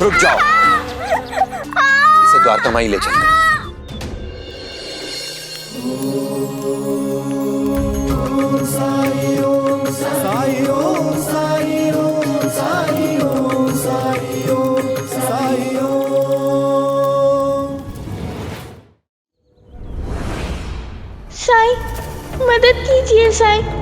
रुक जाओ, इसे द्वारका माई ले चलते हैं। साईं, मदद कीजिए साईं।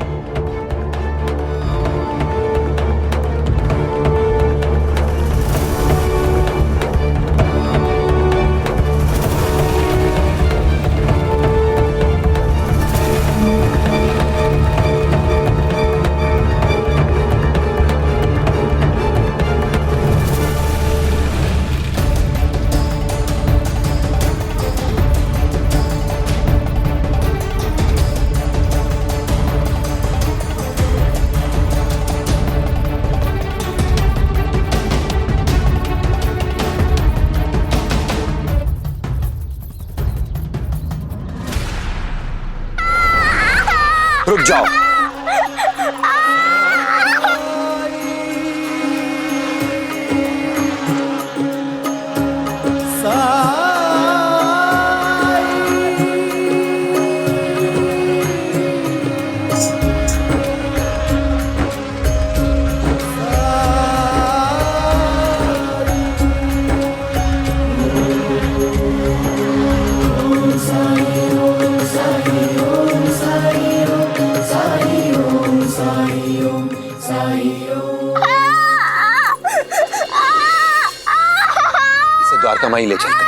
रुक जाओ, इसे द्वारका माई ले चलते हैं।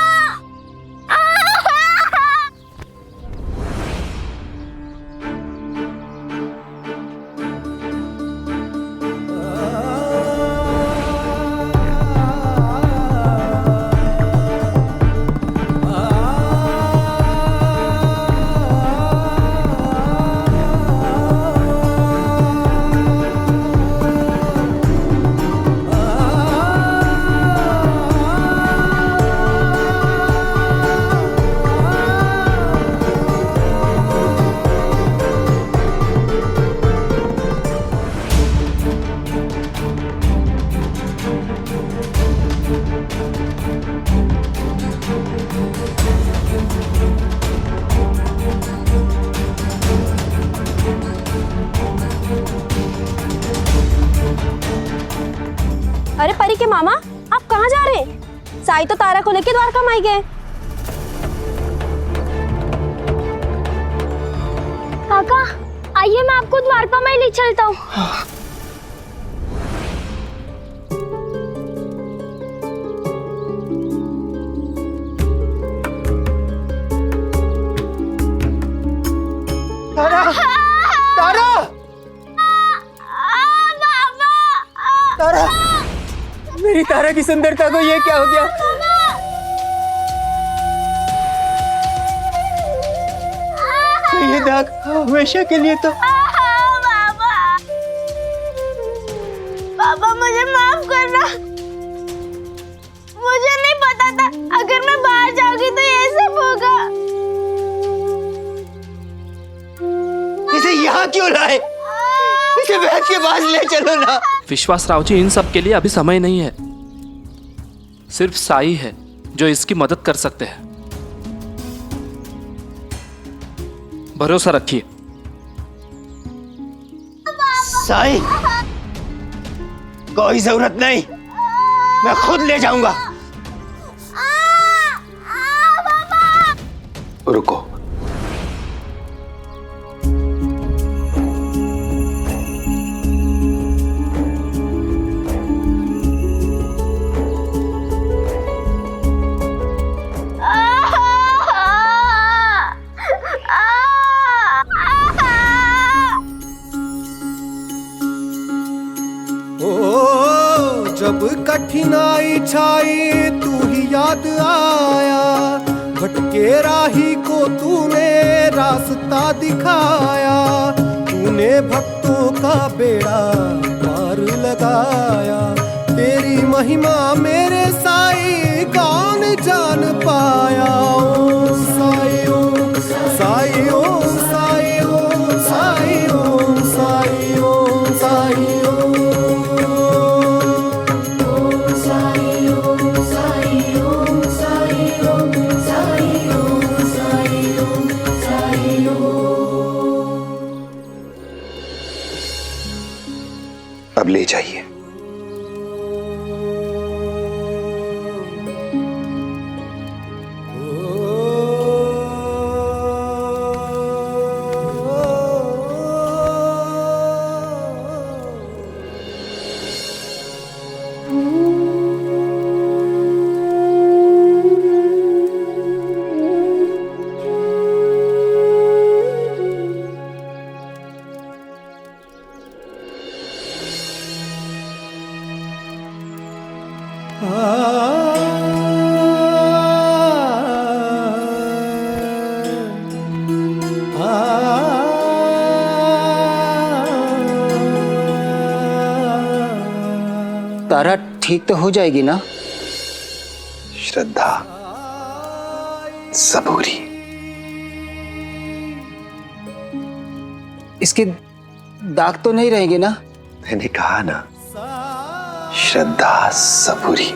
अरे परी के मामा, आप कहाँ जा रहे हैं? साई तो तारा को लेके द्वारका माई गए। काका, आइए मैं आपको द्वारका माई ले चलता हूँ। तारा, तारा, तारा, मेरी तारा की सुंदरता को ये क्या हो गया? ये दाग हमेशा के लिए तो। पापा मुझे माफ करना, मुझे नहीं पता था अगर मैं बाहर जाऊंगी तो ये सब होगा। इसे यहाँ क्यों लाए? इसे वैद्य के पास ले चलो ना। विश्वासराव जी, इन सब के लिए अभी समय नहीं है। सिर्फ साई है जो इसकी मदद कर सकते हैं। भरोसा रखिए। साई, कोई जरूरत नहीं, मैं खुद ले जाऊंगा। रुको, जब कठिनाई छाई तू ही याद आया, भटके राही को तूने रास्ता दिखाया, तूने भक्तों का बेड़ा पार लगाया, तेरी महिमा मेरे साई कौन जान पाया। ओम साई ओम साई ओम साई ओम साई ओम साई ओम साई ओम साई ओम। तारा ठीक तो हो जाएगी ना? श्रद्धा, सबूरी। इसके दाग तो नहीं रहेंगे ना? मैंने कहा ना, श्रद्धा, सबूरी।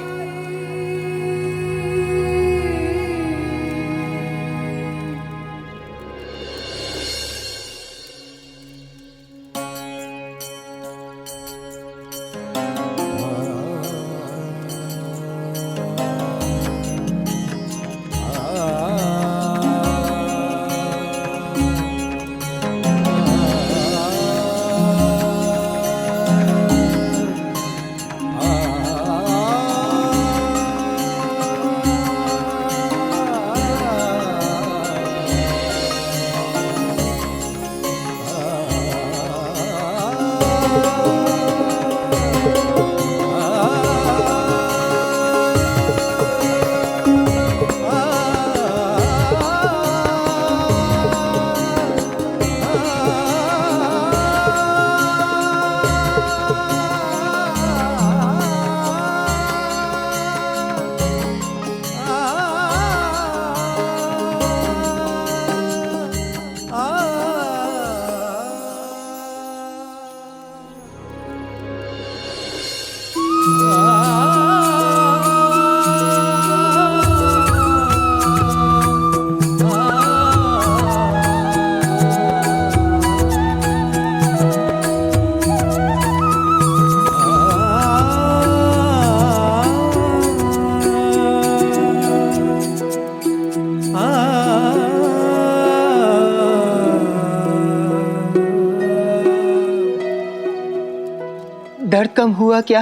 डर कम हुआ क्या?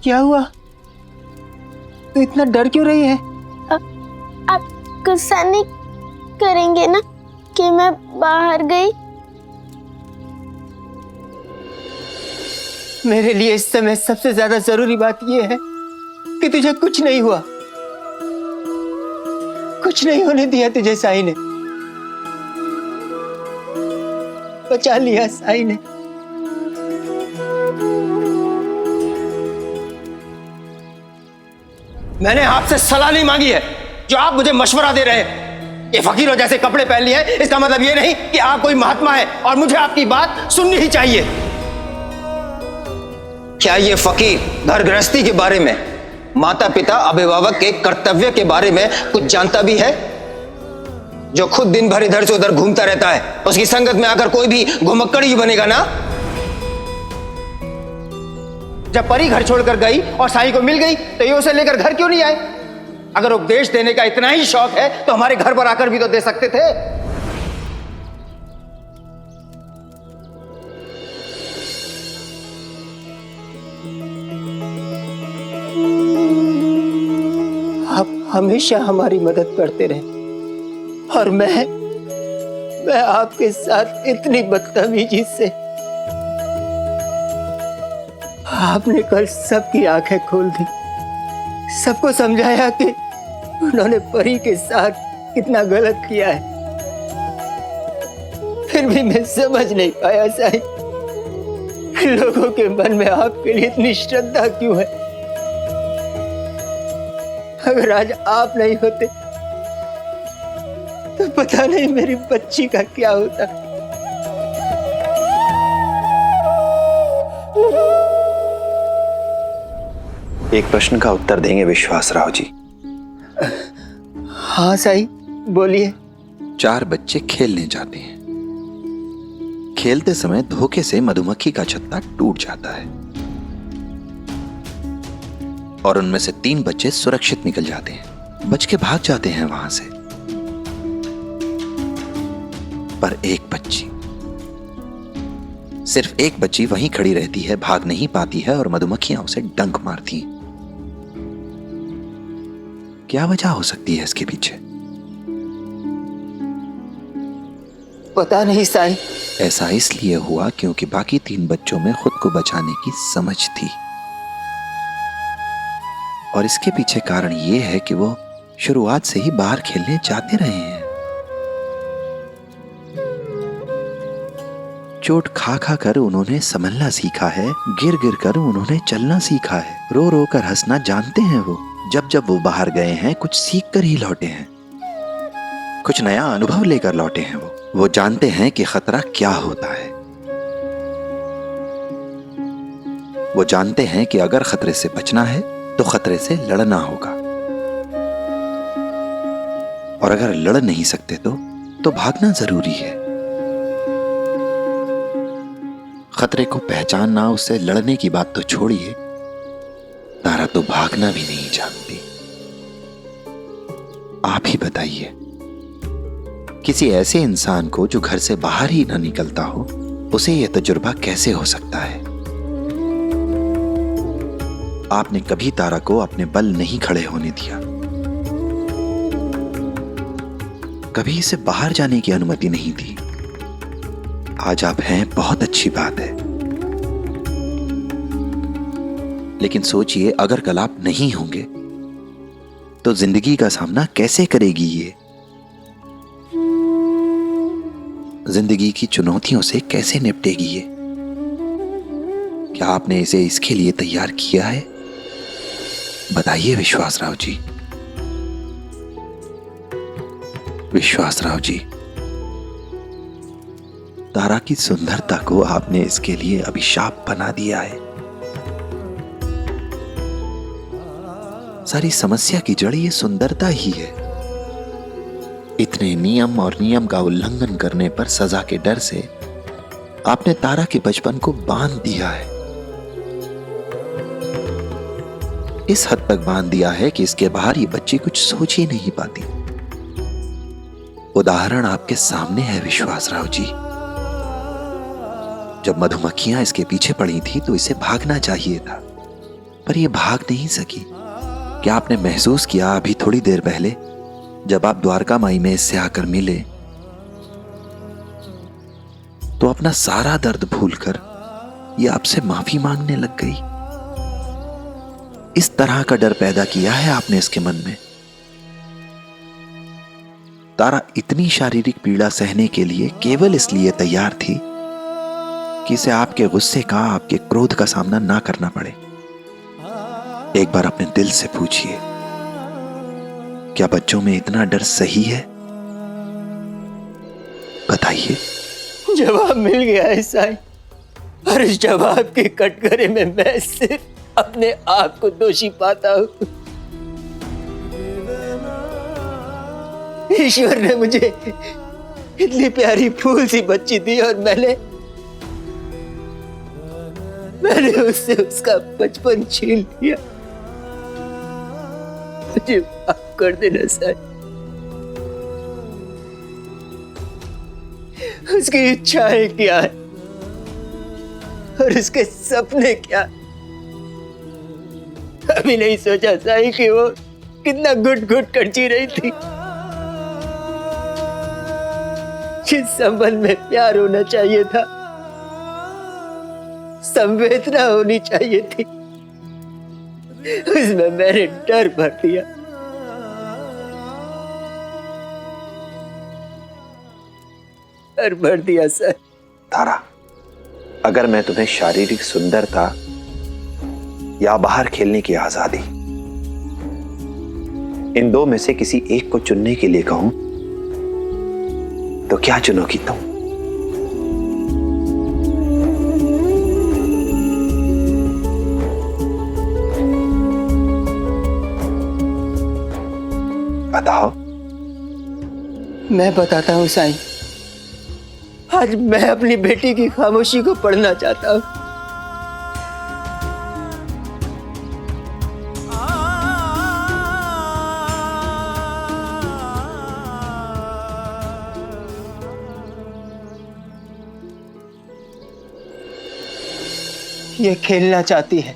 क्या हुआ? तो इतना डर क्यों रही है? आप गुस्सा नहीं करेंगे ना कि मैं बाहर गई? मेरे लिए इस समय सबसे ज्यादा जरूरी बात यह है कि तुझे कुछ नहीं हुआ। कुछ नहीं होने दिया तुझे साई ने। बचा लिया साई ने। मैंने आपसे सलाह नहीं मांगी है जो आप मुझे मशवरा दे रहे हैं। ये फकीरों जैसे कपड़े पहन लिए हैं, इसका मतलब ये नहीं कि आप कोई महात्मा है और मुझे आपकी बात सुननी ही चाहिए। क्या ये फकीर घर गृहस्थी के बारे में, माता पिता अभिभावक के कर्तव्य के बारे में कुछ जानता भी है? जो खुद दिन भर इधर से उधर घूमता रहता है, उसकी संगत में आकर कोई भी घुमक्कड़ ही बनेगा ना। जब परी घर छोड़कर गई और साईं को मिल गई तो ये उसे लेकर घर क्यों नहीं आए? अगर उपदेश देने का इतना ही शौक है तो हमारे घर पर आकर भी तो दे सकते थे। आप हमेशा हमारी मदद करते रहे और मैं आपके साथ इतनी बदतमीजी से। आपने कल सबकी आंखें खोल दी, सबको समझाया कि उन्होंने परी के साथ कितना गलत किया है। फिर भी मैं समझ नहीं पाया साईं, लोगों के मन में आपके लिए इतनी श्रद्धा क्यों है। अगर आज आप नहीं होते तो पता नहीं मेरी बच्ची का क्या होता। एक प्रश्न का उत्तर देंगे विश्वासराव जी? हाँ साईं, बोलिए। 4 बच्चे खेलने जाते हैं। खेलते समय धोखे से मधुमक्खी का छत्ता टूट जाता है और उनमें से 3 बच्चे सुरक्षित निकल जाते हैं, बच के भाग जाते हैं वहां से। पर एक बच्ची, सिर्फ एक बच्ची वहीं खड़ी रहती है, भाग नहीं पाती है और मधुमक्खियां उसे डंक मारती हैं। क्या वजह हो सकती है इसके पीछे? पता नहीं साईं। ऐसा इसलिए हुआ क्योंकि बाकी 3 बच्चों में खुद को बचाने की समझ थी, और इसके पीछे कारण यह है कि वो शुरुआत से ही बाहर खेलने जाते रहे हैं। चोट खा खा कर उन्होंने संभलना सीखा है, गिर गिर कर उन्होंने चलना सीखा है, रो रो कर हंसना जानते हैं वो। जब वो बाहर गए हैं कुछ सीख कर ही लौटे हैं, कुछ नया अनुभव लेकर लौटे हैं वो जानते हैं कि खतरा क्या होता है। वो जानते हैं कि अगर खतरे से बचना है तो खतरे से लड़ना होगा, और अगर लड़ नहीं सकते तो भागना जरूरी है। खतरे को पहचानना, उससे लड़ने की बात तो छोड़िए, तारा तो भागना भी नहीं जानती। आप ही बताइए, किसी ऐसे इंसान को जो घर से बाहर ही ना निकलता हो, उसे यह तजुर्बा कैसे हो सकता है? आपने कभी तारा को अपने बल नहीं खड़े होने दिया, कभी इसे बाहर जाने की अनुमति नहीं दी। आज आप हैं, बहुत अच्छी बात है, लेकिन सोचिए अगर कल आप नहीं होंगे तो जिंदगी का सामना कैसे करेगी ये? जिंदगी की चुनौतियों से कैसे निपटेगी ये? क्या आपने इसे इसके लिए तैयार किया है? बताइए विश्वासराव जी। विश्वासराव जी, तारा की सुंदरता को आपने इसके लिए अभिशाप बना दिया है। सारी समस्या की जड़ ये सुंदरता ही है। इतने नियम और नियम का उल्लंघन करने पर सजा के डर से आपने तारा के बचपन को बांध दिया है। इस हद तक बांध दिया है कि इसके बाहर ये बच्ची कुछ सोच ही नहीं पाती। उदाहरण आपके सामने है विश्वासराव जी। जब मधुमक्खियां इसके पीछे पड़ी थी तो इसे भागना चाहिए था, पर यह भाग नहीं सकी। क्या आपने महसूस किया अभी थोड़ी देर पहले जब आप द्वारका माई में इससे आकर मिले तो अपना सारा दर्द भूलकर यह आपसे माफी मांगने लग गई? इस तरह का डर पैदा किया है आपने इसके मन में। तारा इतनी शारीरिक पीड़ा सहने के लिए केवल इसलिए तैयार थी कि इसे आपके गुस्से का, आपके क्रोध का सामना ना करना पड़े। एक बार अपने दिल से पूछिए, क्या बच्चों में इतना डर सही है? बताइए। जवाब मिल गया है साईं, और इस जवाब के कटघरे में मैं सिर्फ अपने आप को दोषी पाता हूं। ईश्वर ने मुझे इतनी प्यारी फूल सी बच्ची दी और मैंने उससे उसका बचपन छीन लिया। मुझे माफ कर देना साईं। उसकी इच्छाएं क्या है और उसके सपने क्या? अभी नहीं सोचा साईं कि वो कितना घुट घुट कर जी रही थी। जिस संबंध में प्यार होना चाहिए था, संवेदना होनी चाहिए थी, उसमें मैंने डर भर दिया। डर भर दिया सर। तारा, अगर मैं तुम्हें शारीरिक सुंदरता या बाहर खेलने की आजादी, इन दो में से किसी एक को चुनने के लिए कहूं तो क्या चुनोगी तुम? बताओ। मैं बताता हूं साईं, आज मैं अपनी बेटी की खामोशी को पढ़ना चाहता हूं। ये खेलना चाहती है,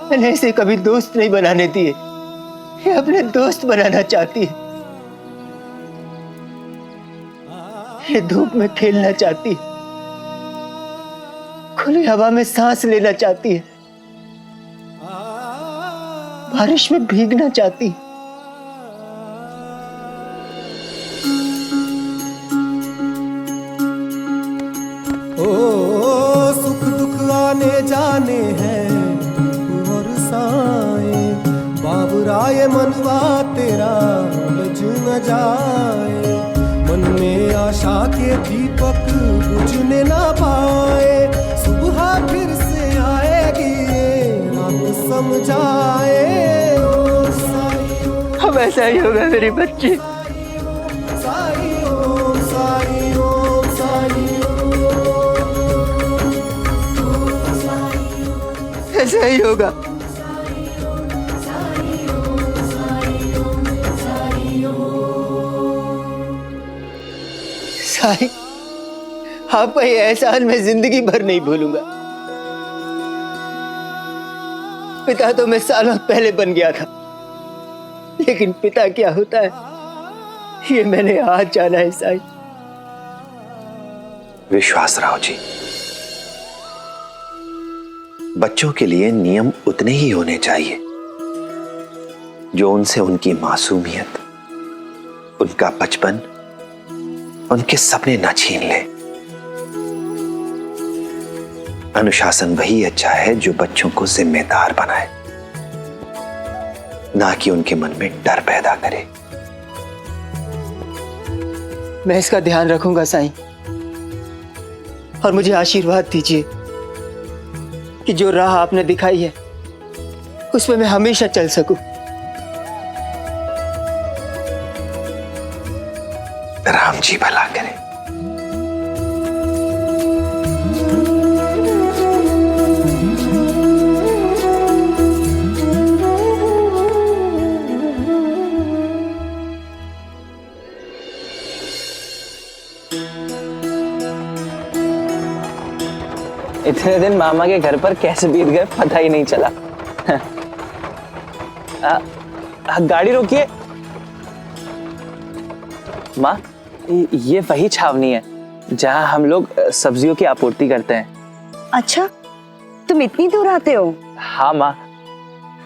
मैंने इसे कभी दोस्त नहीं बनाने दिए, ये अपने दोस्त बनाना चाहती है। ये धूप में खेलना चाहती है, खुली हवा में सांस लेना चाहती है, बारिश में भीगना चाहती है। ओ सुख दुख आने जाने हैं और साए, बाबुराए मनवा तेरा लज न जाए, मन में आशा के दीपक बुझने ना पाए, सुबह फिर से आएगी रात समझाए। ओ साई ओ अब ऐसा ही होगा मेरी बच्ची। साई ओ साई ओ साई ऐसा ही होगा। साई, आपका ये एहसान मैं जिंदगी भर नहीं भूलूंगा। पिता तो मैं सालों पहले बन गया था, लेकिन पिता क्या होता है ये मैंने आज जाना है। साई, विश्वासराव जी, बच्चों के लिए नियम उतने ही होने चाहिए जो उनसे उनकी मासूमियत, उनका बचपन, उनके सपने न छीन ले। अनुशासन वही अच्छा है जो बच्चों को जिम्मेदार बनाए, ना कि उनके मन में डर पैदा करे। मैं इसका ध्यान रखूंगा साईं, और मुझे आशीर्वाद दीजिए कि जो राह आपने दिखाई है उसमें मैं हमेशा चल सकूं। राम जी भला करे। इतने दिन मामा के घर पर कैसे बीत गए पता ही नहीं चला। गाड़ी रोकिए। माँ, ये वही छावनी है जहाँ हम लोग सब्जियों की आपूर्ति करते हैं। अच्छा, तुम इतनी दूर आते हो? हाँ माँ,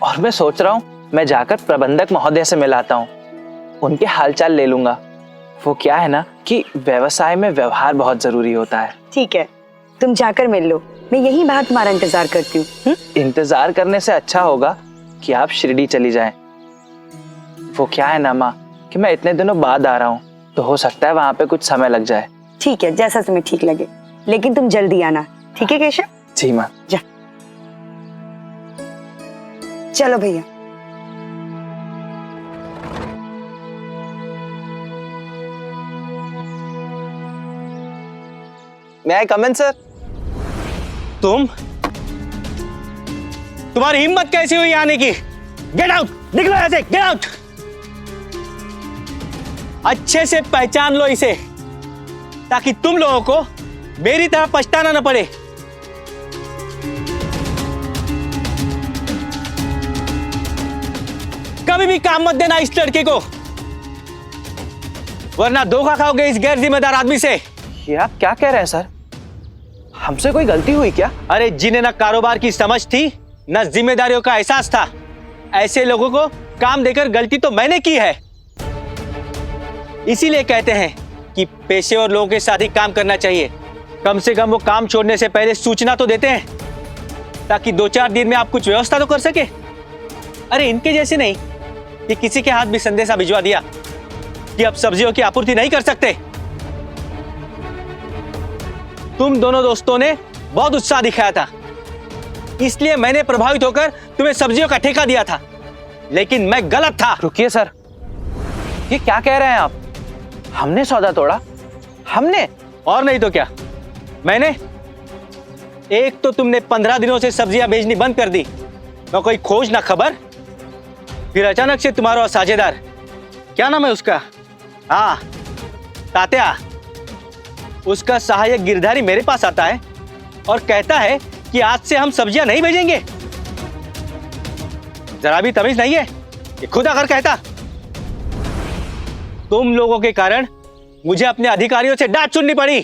और मैं सोच रहा हूँ मैं जाकर प्रबंधक महोदय से मिलाता हूँ, उनके हालचाल ले लूंगा। वो क्या है ना कि व्यवसाय में व्यवहार बहुत जरूरी होता है। ठीक है, तुम जाकर मिल लो, मैं यहीं बाहर तुम्हारा इंतजार करती हूँ। इंतजार करने से अच्छा होगा कि आप शिरडी चली जाएं। वो क्या है ना माँ कि मैं इतने दिनों बाद आ रहा हूँ, तो हो सकता है वहां पे कुछ समय लग जाए। ठीक है, जैसा तुम्हें ठीक लगे, लेकिन तुम जल्दी आना। ठीक है केशव? जी माँ। जा, चलो भैया। मैं आई कम इन सर? तुम्हारी हिम्मत कैसी हुई आने की? गेट आउट, निकलो ऐसे, गेट आउट। अच्छे से पहचान लो इसे, ताकि तुम लोगों को मेरी तरह पछताना न पड़े। कभी भी काम मत देना इस लड़के को, वरना धोखा खाओगे इस गैर जिम्मेदार आदमी से। ये आप क्या कह रहे हैं सर? हमसे कोई गलती हुई क्या? अरे जिन्हें ना कारोबार की समझ थी न जिम्मेदारियों का एहसास था, ऐसे लोगों को काम देकर गलती तो मैंने की है। इसीलिए कहते हैं कि पेशेवर लोगों के साथ ही काम करना चाहिए। कम से कम वो काम छोड़ने से पहले सूचना तो देते हैं, ताकि 2-4 दिन में आप कुछ व्यवस्था तो कर सके। अरे इनके जैसे नहीं कि किसी के हाथ भी संदेशा भिजवा दिया कि अब सब्जियों की आपूर्ति नहीं कर सकते। तुम दोनों दोस्तों ने बहुत उत्साह दिखाया था, इसलिए मैंने प्रभावित होकर तुम्हें सब्जियों का ठेका दिया था, लेकिन मैं गलत था। रुकिए सर, ये क्या कह रहे हैं आप? हमने सौदा तोड़ा? हमने? और नहीं तो क्या, मैंने। एक तो तुमने 15 दिनों से सब्जियां बेचनी बंद कर दी, न कोई खोज न खबर। फिर अचानक से तुम्हारा साझेदार, क्या नाम है उसका, हाँ तात्या, उसका सहायक गिरधारी मेरे पास आता है और कहता है कि आज से हम सब्जियां नहीं भेजेंगे। जरा भी तमीज नहीं है, ये खुद आकर कहता। तुम लोगों के कारण मुझे अपने अधिकारियों से डांट सुननी पड़ी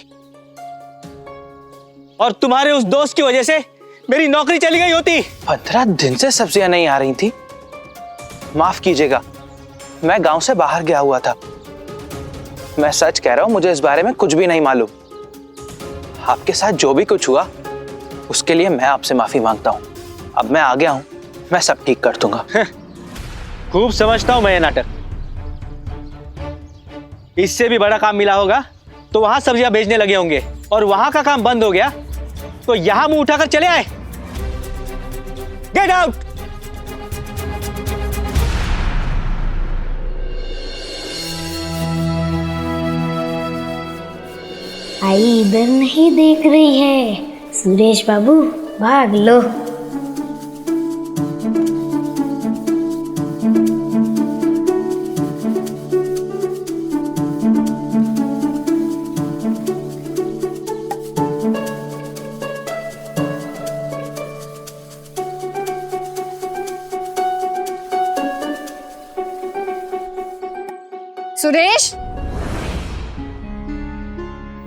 और तुम्हारे उस दोस्त की वजह से मेरी नौकरी चली गई होती। 15 दिन से सब्जियां नहीं आ रही थी। माफ कीजिएगा, मैं गांव से बाहर गया हुआ था। मैं सच कह रहा हूं, मुझे इस बारे में कुछ भी नहीं मालूम। आपके साथ जो भी कुछ हुआ उसके लिए मैं आपसे माफी मांगता हूं। अब मैं आ गया हूं, मैं सब ठीक कर दूंगा। खूब समझता हूं मैं ये नाटक। इससे भी बड़ा काम मिला होगा तो वहां सब्जियां बेचने लगे होंगे, और वहां का काम बंद हो गया तो यहां मुंह उठाकर चले आए। Get out. आई इधर नहीं देख रही है। सुरेश बाबू भाग लो। सुरेश,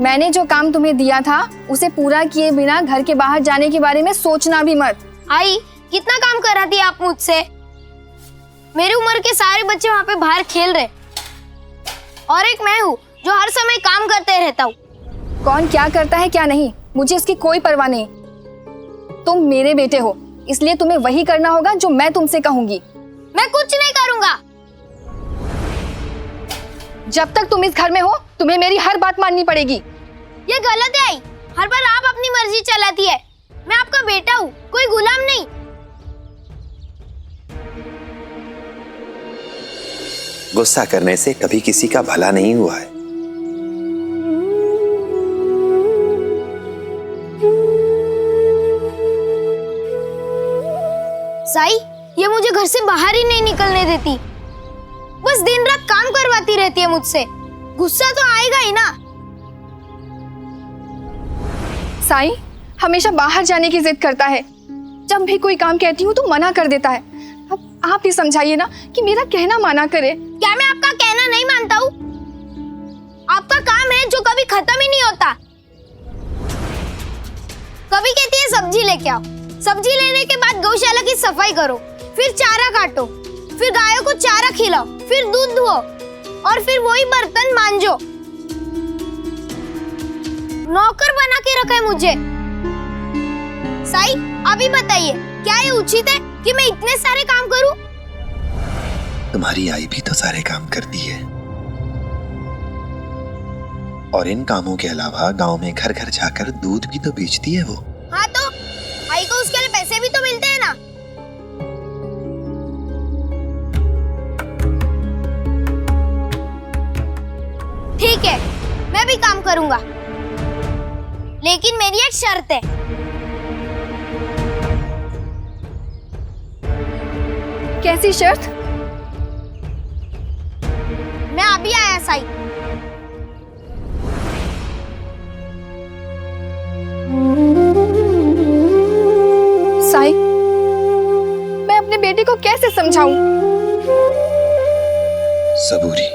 मैंने जो काम तुम्हें दिया था उसे पूरा किए बिना घर के बाहर जाने के बारे में सोचना भी मत। आई कितना काम कराती है आप मुझसे। मेरी उम्र के सारे बच्चे वहाँ पे बाहर खेल रहे, और एक मैं हूँ जो हर समय काम करते रहता हूँ। कौन क्या करता है क्या नहीं, मुझे इसकी कोई परवाह नहीं। तुम मेरे बेटे हो, इसलिए तुम्हें वही करना होगा जो मैं तुमसे कहूंगी। मैं कुछ नहीं करूँगा। जब तक तुम इस घर में हो तुम्हें मेरी हर बात माननी पड़ेगी। ये गलत है आई, हर बार आप अपनी मर्जी चलाती है। मैं आपका बेटा हूँ, कोई गुलाम नहीं। गुस्सा करने से कभी किसी का भला नहीं हुआ है। साई, ये मुझे घर से बाहर ही नहीं निकलने देती। बस दिन रात काम करवाती रहती है मुझसे। गुस्सा तो आएगा ही ना। साई हमेशा बाहर जाने की जिद करता है। जब भी कोई काम कहती हूँ तो मना कर देता है। अब आप ही समझाइए ना कि मेरा कहना माना करे। क्या मैं आपका कहना नहीं मानता हूँ? आपका काम है जो कभी खत्म ही नहीं होता। कभी कहती है सब्जी लेके आओ, सब्जी लेने के बाद गौशाला की सफाई करो, फिर चारा काटो, फिर गायों को चारा खिलाओ, फिर दूध दुहो, और फिर वही बर्तन मांजो। नौकर बना के रखा है मुझे। साई अभी बताइए, क्या ये उचित है कि मैं इतने सारे काम करूं? तुम्हारी आई भी तो सारे काम करती है, और इन कामों के अलावा गांव में घर घर जाकर दूध भी तो बेचती है वो। हाँ तो आई को उसके लिए पैसे भी तो मिलते हैं ना। ठीक है, मैं भी काम करूंगा, लेकिन मेरी एक शर्त है। कैसी शर्त? मैं अभी आया साई। साई मैं अपने बेटे को कैसे समझाऊं? सबूरी।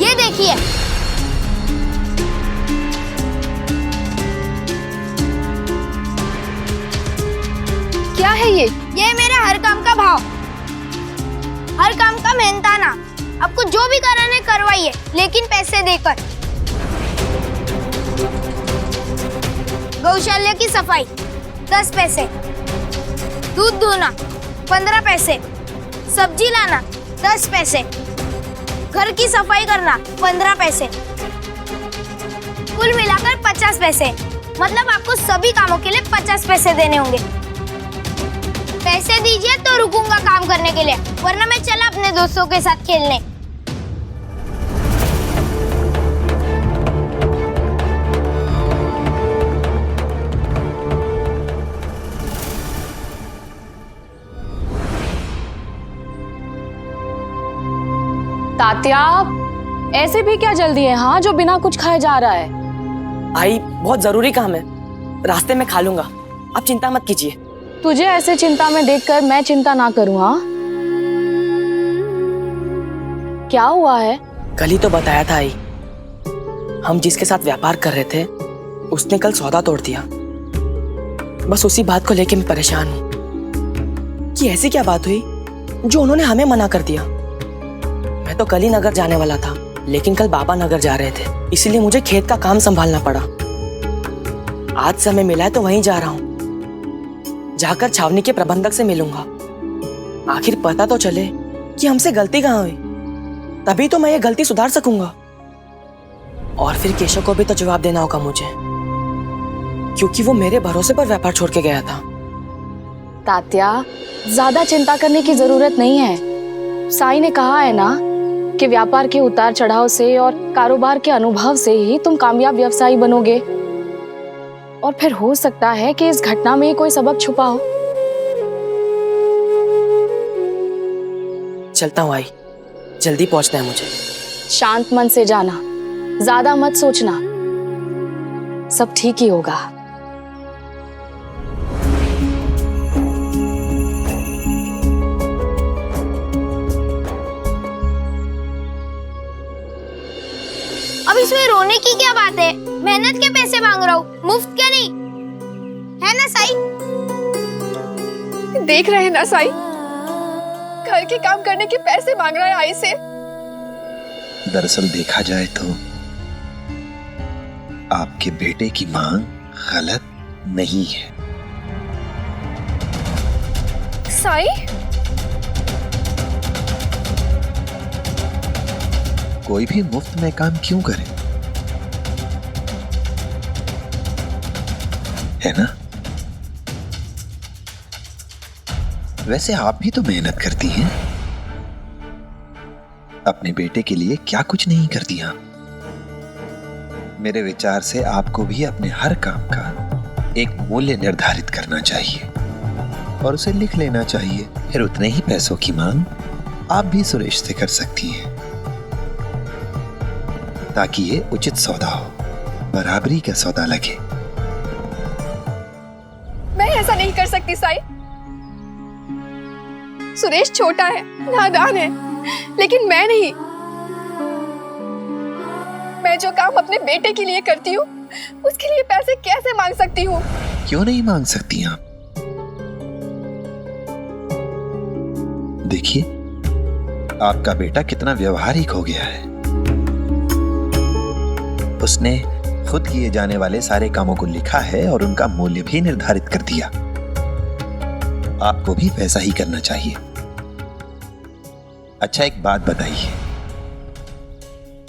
ये देखिए, क्या है ये? ये मेरे हर काम का भाव, हर काम का मेहनताना। आपको जो भी कराने करवाइए, लेकिन पैसे देकर। गौशाला की सफाई 10 पैसे, दूध धोना 15 पैसे, सब्जी लाना 10 पैसे, घर की सफाई करना 15 पैसे, कुल मिलाकर 50 पैसे। मतलब आपको सभी कामों के लिए 50 पैसे देने होंगे। पैसे दीजिए तो रुकूंगा काम करने के लिए, वरना मैं चला अपने दोस्तों के साथ खेलने। तात्या, ऐसे भी क्या जल्दी है हाँ जो बिना कुछ खाए जा रहा है? आई बहुत जरूरी काम है, रास्ते में खा लूंगा, आप चिंता मत कीजिए। तुझे ऐसे चिंता में देखकर मैं चिंता ना करूं हाँ? क्या हुआ है? कल ही तो बताया था आई, हम जिसके साथ व्यापार कर रहे थे उसने कल सौदा तोड़ दिया। बस उसी बात को लेके मैं परेशान हूँ कि ऐसी क्या बात हुई जो उन्होंने हमें मना कर दिया। मैं तो कल ही नगर जाने वाला था, लेकिन कल बाबा नगर जा रहे थे, इसीलिए मुझे खेत का काम संभालना पड़ा। आज समय मिला है तो वहीं जा रहा हूँ, जाकर छावनी के प्रबंधक से मिलूंगा। आखिर पता तो चले कि हमसे गलती कहाँ हुई, तभी तो मैं ये गलती सुधार सकूंगा। और फिर केशव को भी तो जवाब देना होगा मुझे, क्योंकि वो मेरे भरोसे पर व्यापार छोड़ के गया था। तात्या, ज्यादा चिंता करने की जरूरत नहीं है। साई ने कहा है ना कि व्यापार के उतार चढ़ाव से और कारोबार के अनुभव से ही तुम कामयाब व्यवसायी बनोगे। और फिर हो सकता है कि इस घटना में कोई सबक छुपा हो। चलता हूँ आई, जल्दी पहुंचना है मुझे। शांत मन से जाना, ज्यादा मत सोचना, सब ठीक ही होगा। अब इसमें रोने की क्या बात है? मेहनत के पैसे मांग रहा हूँ, मुफ्त के नहीं, है ना साई? देख रहे हैं ना साई, घर के काम करने के पैसे मांग रहा है आई से। दरअसल देखा जाए तो आपके बेटे की मांग गलत नहीं है। साई, कोई भी मुफ्त में काम क्यों करे, है ना? वैसे आप भी तो मेहनत करती हैं, अपने बेटे के लिए क्या कुछ नहीं करती आप? मेरे विचार से आपको भी अपने हर काम का एक मूल्य निर्धारित करना चाहिए और उसे लिख लेना चाहिए। फिर उतने ही पैसों की मांग आप भी सुरेश से कर सकती हैं, ताकि ये उचित सौदा हो, बराबरी का सौदा लगे। मैं ऐसा नहीं कर सकती साई। सुरेश छोटा है, नादान है, लेकिन मैं नहीं। मैं जो काम अपने बेटे के लिए करती हूँ, उसके लिए पैसे कैसे मांग सकती हूँ? क्यों नहीं मांग सकती आप? देखिए, आपका बेटा कितना व्यवहारिक हो गया है। उसने खुद किए जाने वाले सारे कामों को लिखा है और उनका मूल्य भी निर्धारित कर दिया। आपको भी वैसा ही करना चाहिए। अच्छा, एक बात बताइए,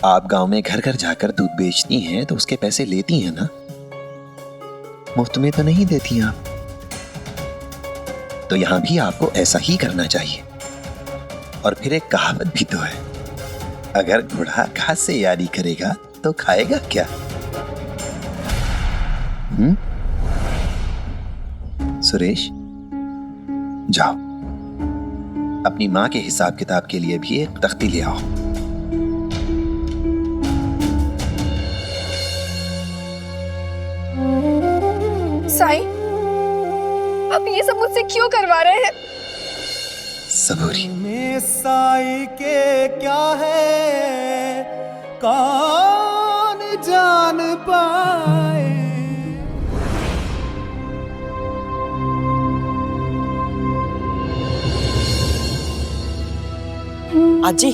आप गांव में घर घर जाकर दूध बेचती हैं तो उसके पैसे लेती हैं ना? मुफ्त में तो नहीं देती आप। तो यहां भी आपको ऐसा ही करना चाहिए। और फिर एक कहावत भी तो है, अगर घोड़ा घास से यारी करेगा तो खाएगा क्या? सुरेश, जाओ, अपनी मां के हिसाब किताब के लिए भी एक तख्ती ले आओ। साई, आप ये सब मुझसे क्यों करवा रहे हैं? सबूरी में साई के क्या है, कौन जान पाए। आजी,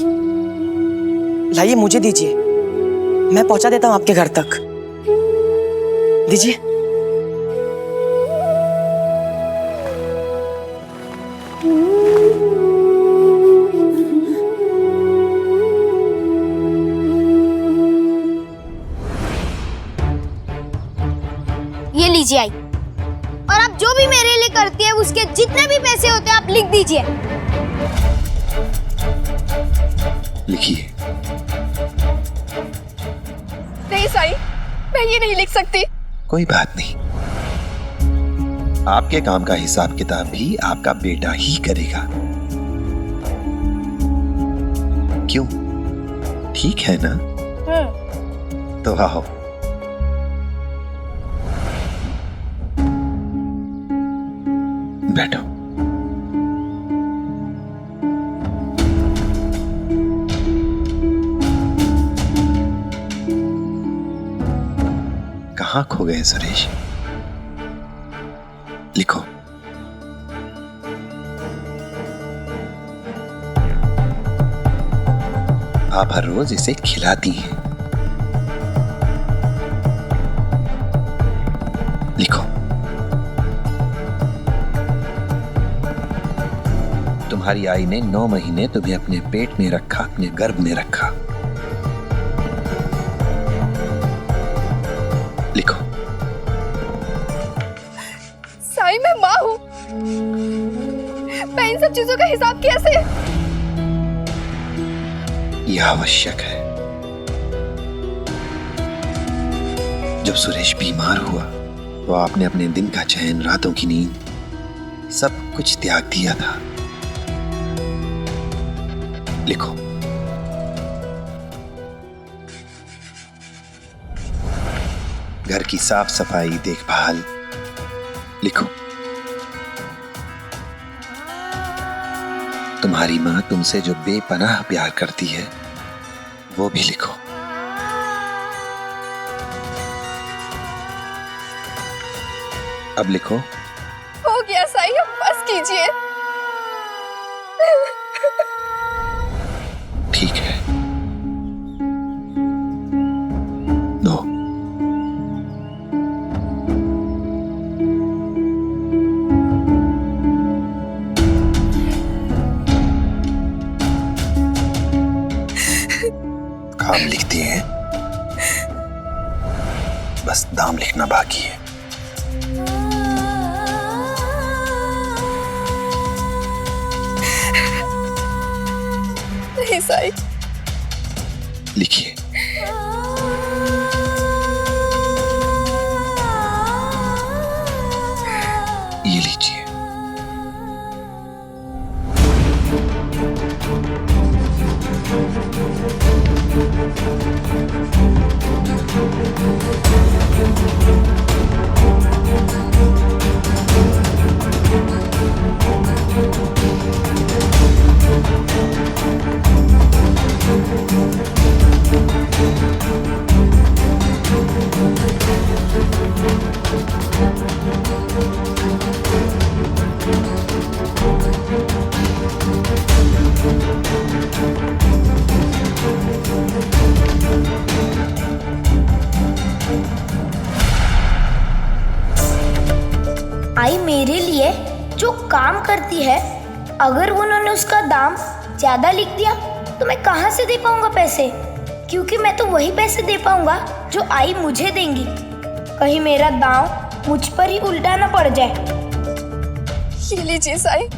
लाइए मुझे दीजिए, मैं पहुंचा देता हूं आपके घर तक। दीजिए। ये लीजिए आई, और आप जो भी मेरे लिए करती है उसके जितने भी पैसे होते हैं आप लिख दीजिए। लिखिए। नहीं साई, मैं ये नहीं लिख सकती। कोई बात नहीं, आपके काम का हिसाब किताब भी आपका बेटा ही करेगा। क्यों, ठीक है ना? तो आओ। बैठो। कहाँ खो गए सुरेश? लिखो। आप हर रोज इसे खिलाती हैं। लिखो। तुम्हारी आई ने 9 महीने तुम्हें अपने पेट में रखा, अपने गर्भ में रखा। लिखो। साई, मैं माँ हूँ। मैं इन सब चीजों का हिसाब कैसे? यह आवश्यक है। जब सुरेश बीमार हुआ तो आपने अपने दिन का चैन, रातों की नींद, सब कुछ त्याग दिया था। लिखो। घर की साफ सफाई, देखभाल। लिखो। तुम्हारी मां तुमसे जो बेपनाह प्यार करती है वो भी लिखो। अब लिखो। हो गया साई, अब बस कीजिए। ठीक है, लो। काम लिखते हैं, बस दाम लिखना बाकी है। नहीं साई। लिखिए। ये लीजिए। आई मेरे लिए जो काम करती है, अगर उन्होंने उसका दाम ज्यादा लिख दिया तो मैं कहाँ से दे पाऊंगा पैसे? क्योंकि मैं तो वही पैसे दे पाऊंगा जो आई मुझे देंगी। कहीं मेरा दाम मुझ पर ही उल्टा ना पड़ जाए। ये लीजिए साई।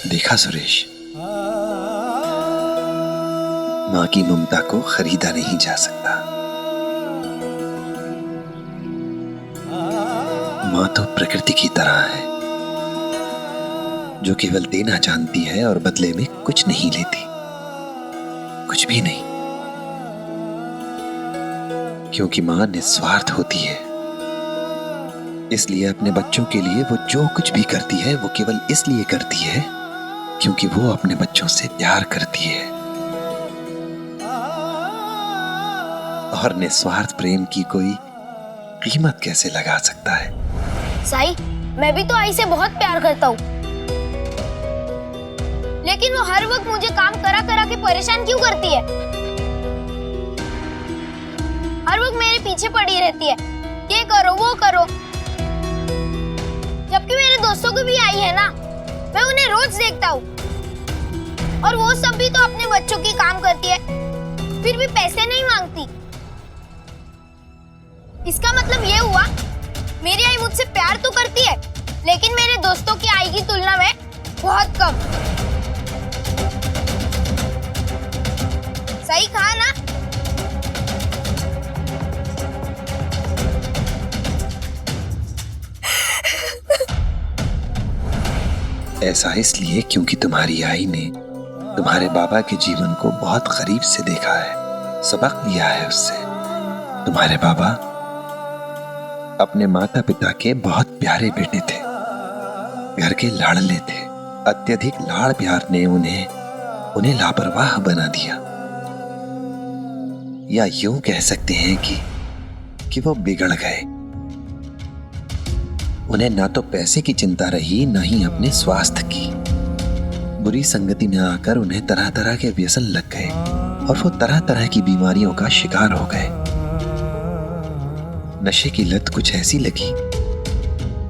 देखा सुरेश, मां की ममता को खरीदा नहीं जा सकता। मां तो प्रकृति की तरह है जो केवल देना जानती है और बदले में कुछ नहीं लेती, कुछ भी नहीं। क्योंकि मां निस्वार्थ होती है, इसलिए अपने बच्चों के लिए वो जो कुछ भी करती है वो केवल इसलिए करती है क्योंकि वो अपने बच्चों से प्यार करती है। और निस्वार्थ प्रेम की कोई कीमत कैसे लगा सकता है? साई, मैं भी तो आई से बहुत प्यार करता हूँ, लेकिन वो हर वक्त मुझे काम करा करा के परेशान क्यों करती है? हर वक्त मेरे पीछे पड़ी रहती है, ये करो वो करो। जबकि मेरे दोस्तों को भी आई है ना, मैं उन्हें रोज देखता हूँ और वो सब भी तो अपने बच्चों की काम करती है, फिर भी पैसे नहीं मांगती। इसका मतलब ये हुआ मेरी आई मुझसे प्यार तो करती है, लेकिन मेरे दोस्तों की आई की तुलना में बहुत कम। सही कहा ना? ऐसा इसलिए क्योंकि तुम्हारी आई ने तुम्हारे बाबा के जीवन को बहुत करीब से देखा है, सबक लिया है उससे। तुम्हारे बाबा अपने माता पिता के बहुत प्यारे बेटे थे, घर के लाडले थे। अत्यधिक लाड़ प्यार ने उन्हें लापरवाह बना दिया, या यूं कह सकते हैं कि वो बिगड़ गए। उन्हें ना तो पैसे की चिंता रही, ना ही अपने स्वास्थ्य की। बुरी संगति में आकर उन्हें तरह तरह के व्यसन लग गए और वो तरह तरह की बीमारियों का शिकार हो गए। नशे की लत कुछ ऐसी लगी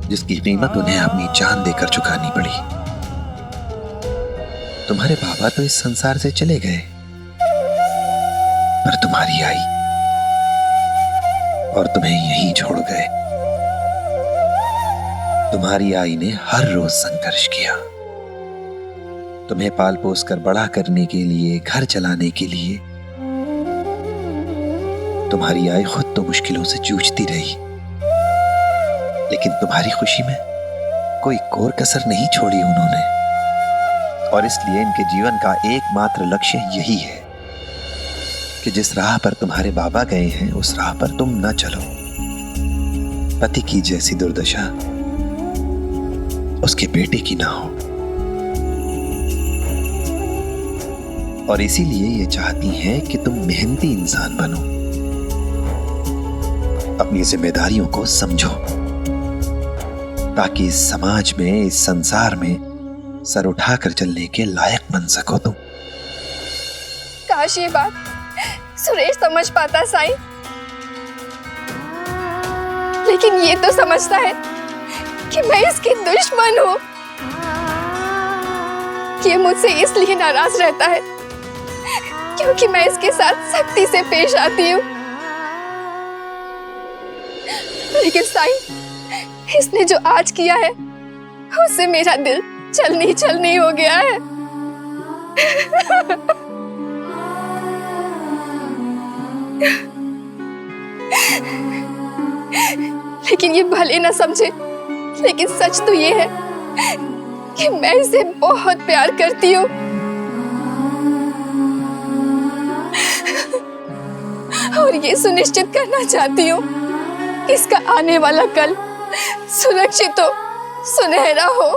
जिसकी कीमत उन्हें अपनी जान देकर चुकानी पड़ी। तुम्हारे बाबा तो इस संसार से चले गए, पर तुम्हारी आई और तुम्हें यहीं छोड़ गए। तुम्हारी आई ने हर रोज संघर्ष किया, तुम्हें पाल पोस कर बड़ा करने के लिए, घर चलाने के लिए। तुम्हारी आई खुद तो मुश्किलों से जूझती रही, लेकिन तुम्हारी खुशी में कोई कोर कसर नहीं छोड़ी उन्होंने। और इसलिए इनके जीवन का एकमात्र लक्ष्य यही है कि जिस राह पर तुम्हारे बाबा गए हैं उस राह पर तुम न चलो। पति की जैसी दुर्दशा उसके बेटे की ना हो, और इसीलिए ये चाहती हैं कि तुम मेहनती इंसान बनो, अपनी जिम्मेदारियों को समझो, ताकि इस समाज में, इस संसार में सर उठाकर चलने के लायक बन सको तुम। काश ये बात सुरेश समझ पाता साईं, लेकिन ये तो समझता है कि मैं इसकी दुश्मन हूं। ये मुझसे इसलिए नाराज रहता है क्योंकि मैं इसके साथ सख्ती से पेश आती हूँ। लेकिन साईं, इसने जो आज किया है उससे मेरा दिल चलनी हो गया है। लेकिन ये भले ना समझे, लेकिन सच तो ये है कि मैं इसे बहुत प्यार करती हूँ। और ये सुनिश्चित करना चाहती हूँ कि इसका आने वाला कल सुरक्षित हो, सुनहरा हो।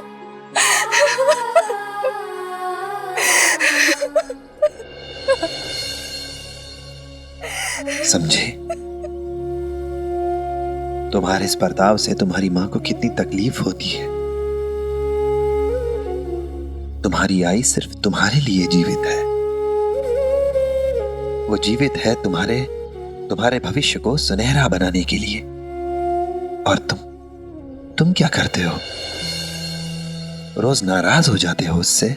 समझे? तुम्हारे इस बर्ताव से तुम्हारी मां को कितनी तकलीफ होती है। तुम्हारी आई सिर्फ तुम्हारे लिए जीवित है। वो जीवित है तुम्हारे भविष्य को सुनहरा बनाने के लिए। और तुम क्या करते हो? रोज नाराज हो जाते हो उससे,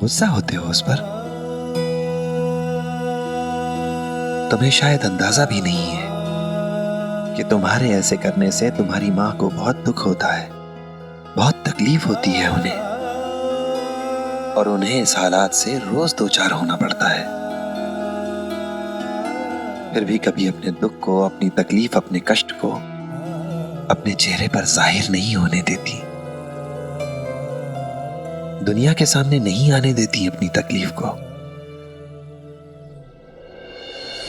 गुस्सा होते हो उस पर। तुम्हें शायद अंदाजा भी नहीं है कि तुम्हारे ऐसे करने से तुम्हारी मां को बहुत दुख होता है, बहुत तकलीफ होती है उन्हें, और उन्हें इस हालात से रोज दो चार होना पड़ता है। फिर भी कभी अपने दुख को, अपनी तकलीफ, अपने कष्ट को अपने चेहरे पर जाहिर नहीं होने देती, दुनिया के सामने नहीं आने देती अपनी तकलीफ को,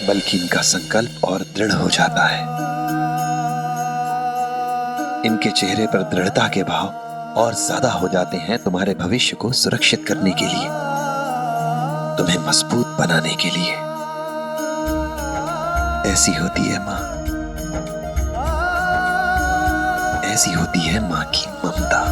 बल्कि इनका संकल्प और दृढ़ हो जाता है। इनके चेहरे पर दृढ़ता के भाव और ज्यादा हो जाते हैं तुम्हारे भविष्य को सुरक्षित करने के लिए, तुम्हें मजबूत बनाने के लिए। ऐसी होती है माँ, ऐसी होती है माँ की ममता।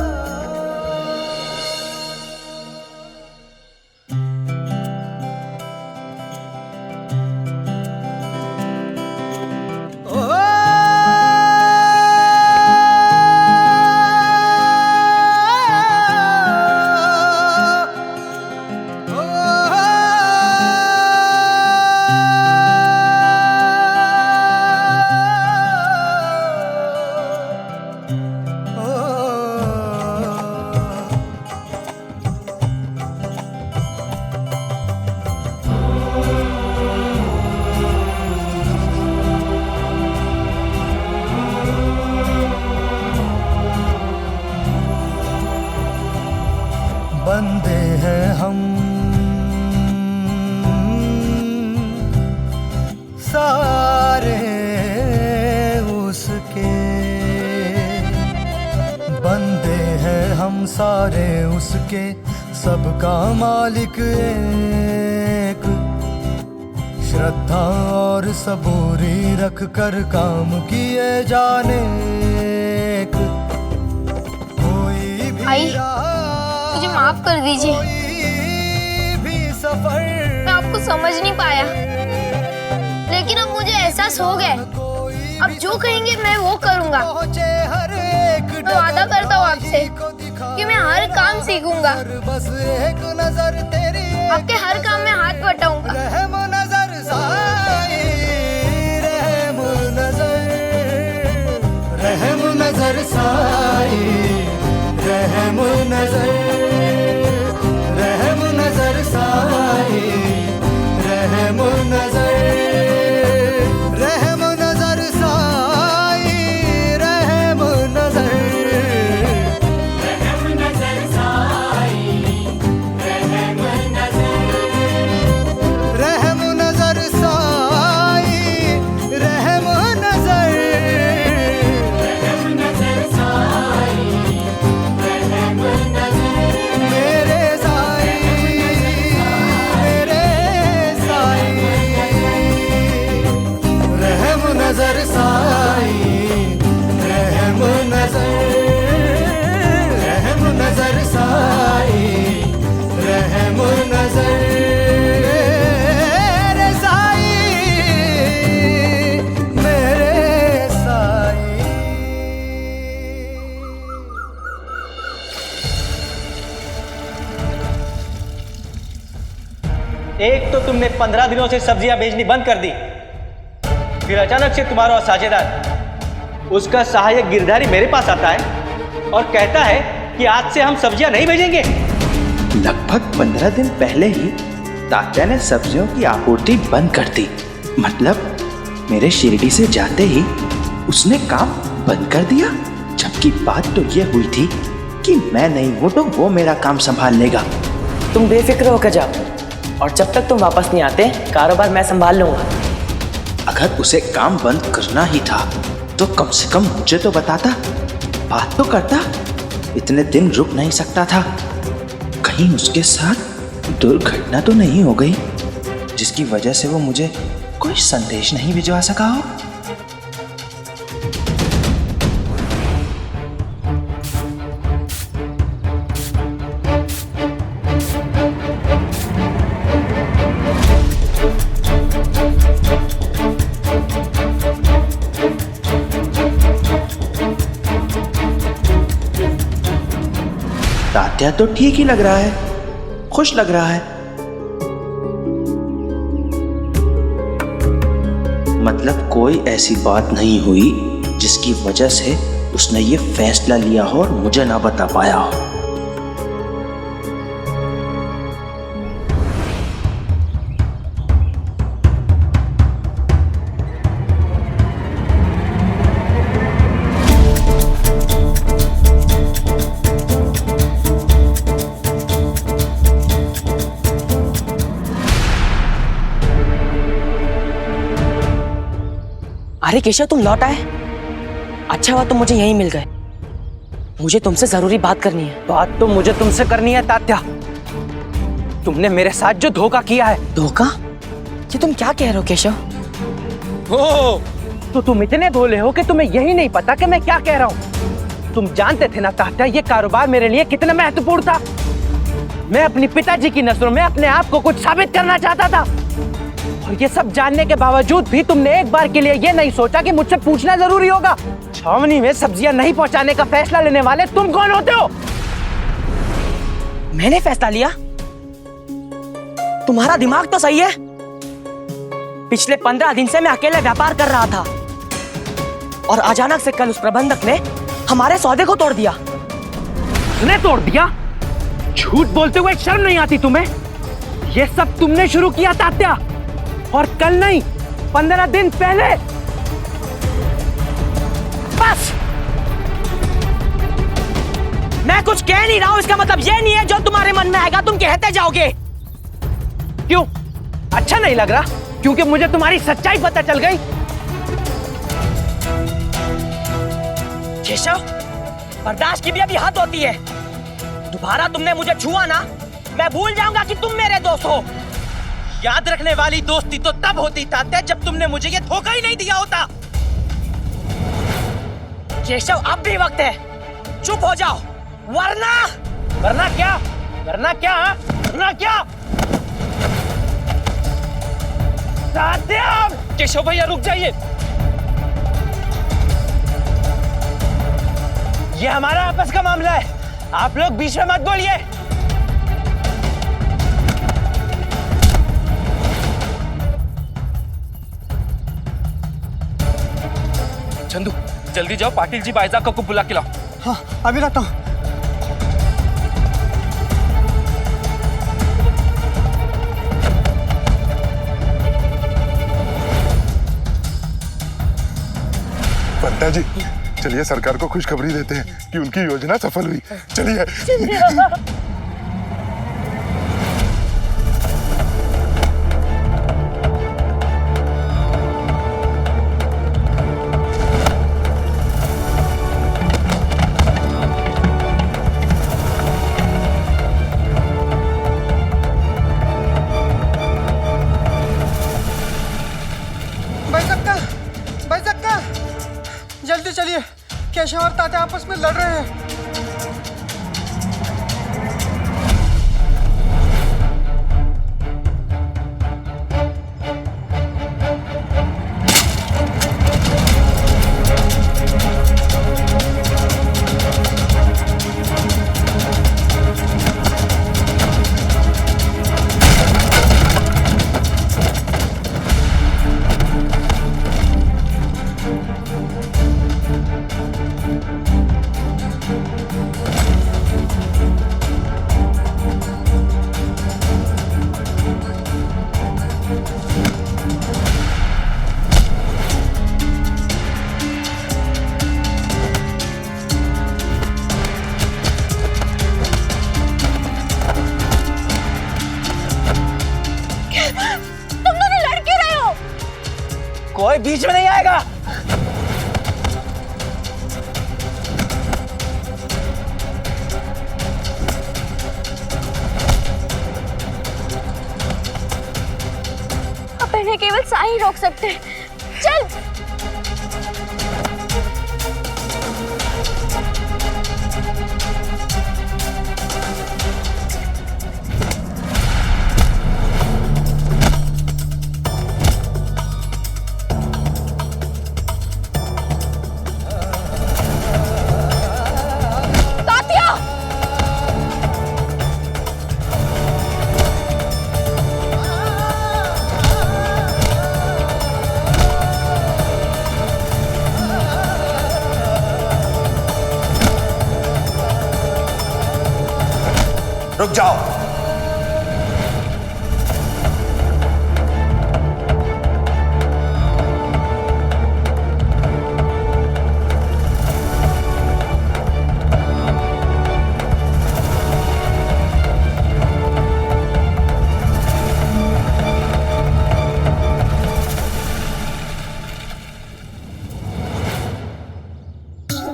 बंदे हैं हम सारे उसके, बंदे हैं हम सारे उसके, सबका मालिक एक। श्रद्धा और सबूरी रख कर काम किए जाने, कोई भी आई, मुझे माफ कर दीजिए, मैं आपको समझ नहीं पाया, लेकिन अब मुझे एहसास हो गया। अब जो कहेंगे मैं वो करूँगा। मैं वादा करता हूँ आपसे कि मैं हर काम सीखूंगा, आपके हर काम में हाथ बटाऊंगा। रहम नजर साई, रहम नजर, रहम नजर साई, रहम नजर, रहम नजर साई, रहम नजर, रहम नजर साई, रहम नजर, रहम नजर साई, रहम नजर, रहम नजर साई, रहम नजर, रहम नजर साई, रहम नजर, मेरे साई, मेरे साई, रहम नजर साई, रहम नजर, रहम नजर साई, रहम नजर, मेरे साई, मेरे साई। एक तो तुमने 15 दिनों से सब्जियां बेचनी बंद कर दी, फिर अचानक से तुम्हारा साझेदार, उसका सहायक गिरधारी मेरे पास आता है और कहता है कि आज से हम सब्जियां नहीं भेजेंगे। लगभग 15 दिन पहले ही तात्या ने सब्जियों की आपूर्ति बंद कर दी। मतलब मेरे शिरडी से जाते ही उसने काम बंद कर दिया, जबकि बात तो ये हुई थी कि मैं नहीं हूं तो वो मेरा काम संभाल लेगा। तुम बेफिक्र होकर जाओ और जब तक तुम वापस नहीं आते कारोबार मैं संभाल लूंगा। अगर उसे काम बंद करना ही था तो कम से कम मुझे तो बताता, बात तो करता। इतने दिन रुक नहीं सकता था, कहीं उसके साथ दुर्घटना तो नहीं हो गई जिसकी वजह से वो मुझे कोई संदेश नहीं भिजवा सका हो। तात्या तो ठीक ही लग रहा है, खुश लग रहा है। मतलब कोई ऐसी बात नहीं हुई जिसकी वजह से उसने ये फैसला लिया हो और मुझे ना बता पाया हो। अरे केशव, तुम लौट आए। अच्छा हुआ तुम मुझे यहीं मिल गए, मुझे तुमसे जरूरी बात करनी है। बात तो मुझे तुमसे करनी है तात्या। तुमने मेरे साथ जो धोखा किया है। धोखा? ये तुम क्या कह रहे हो केशव? ओ, तो तुम इतने भोले हो कि तुम्हें यही नहीं पता कि मैं क्या कह रहा हूँ। तुम जानते थे ना तात्या, ये कारोबार मेरे लिए कितना महत्वपूर्ण था। मैं अपनी पिताजी की नजरों में अपने आप को कुछ साबित करना चाहता था, और ये सब जानने के बावजूद भी तुमने एक बार के लिए ये नहीं सोचा कि मुझसे पूछना जरूरी होगा। छावनी में सब्जियां नहीं पहुंचाने का फैसला लेने वाले तुम कौन होते हो? मैंने फैसला लिया? तुम्हारा दिमाग तो सही है। पिछले 15 दिन से मैं अकेले व्यापार कर रहा था, और अचानक से कल उस प्रबंधक ने हमारे सौदे को तोड़ दिया। उसने तोड़ दिया? झूठ बोलते हुए शर्म नहीं आती तुम्हें? ये सब तुमने शुरू किया तात्या, और कल नहीं 15 दिन पहले। बस, मैं कुछ कह नहीं रहा हूं, इसका मतलब ये नहीं है जो तुम्हारे मन में आएगा तुम कहते जाओगे। क्यों? अच्छा नहीं लग रहा क्योंकि मुझे तुम्हारी सच्चाई पता चल गई? केशव, बर्दाश्त की भी अभी हद होती है। दोबारा तुमने मुझे छुआ ना, मैं भूल जाऊंगा कि तुम मेरे दोस्त हो। याद रखने वाली दोस्ती तो तब होती तात्या जब तुमने मुझे ये धोखा ही नहीं दिया होता। केशव, अब भी वक्त है, चुप हो जाओ, वरना वरना क्या? वरना क्या? वरना क्या? तात्या! केशव भैया रुक जाइए। ये हमारा आपस का मामला है, आप लोग बीच में मत बोलिए। चंदू जल्दी जाओ, पाटिल जी बाइजा को बुला के लाओ। हाँ, अभी लाता हूँ। पंता जी, चलिए सरकार को खुशखबरी देते हैं कि उनकी योजना सफल हुई। चलिए। भाई सक्का, जल्दी चलिए, केशव और तात्या आपस में लड़ रहे हैं। कोई बीच में नहीं आएगा। अब इन्हें केवल साई रोक सकते हैं। चल। रुक जाओ।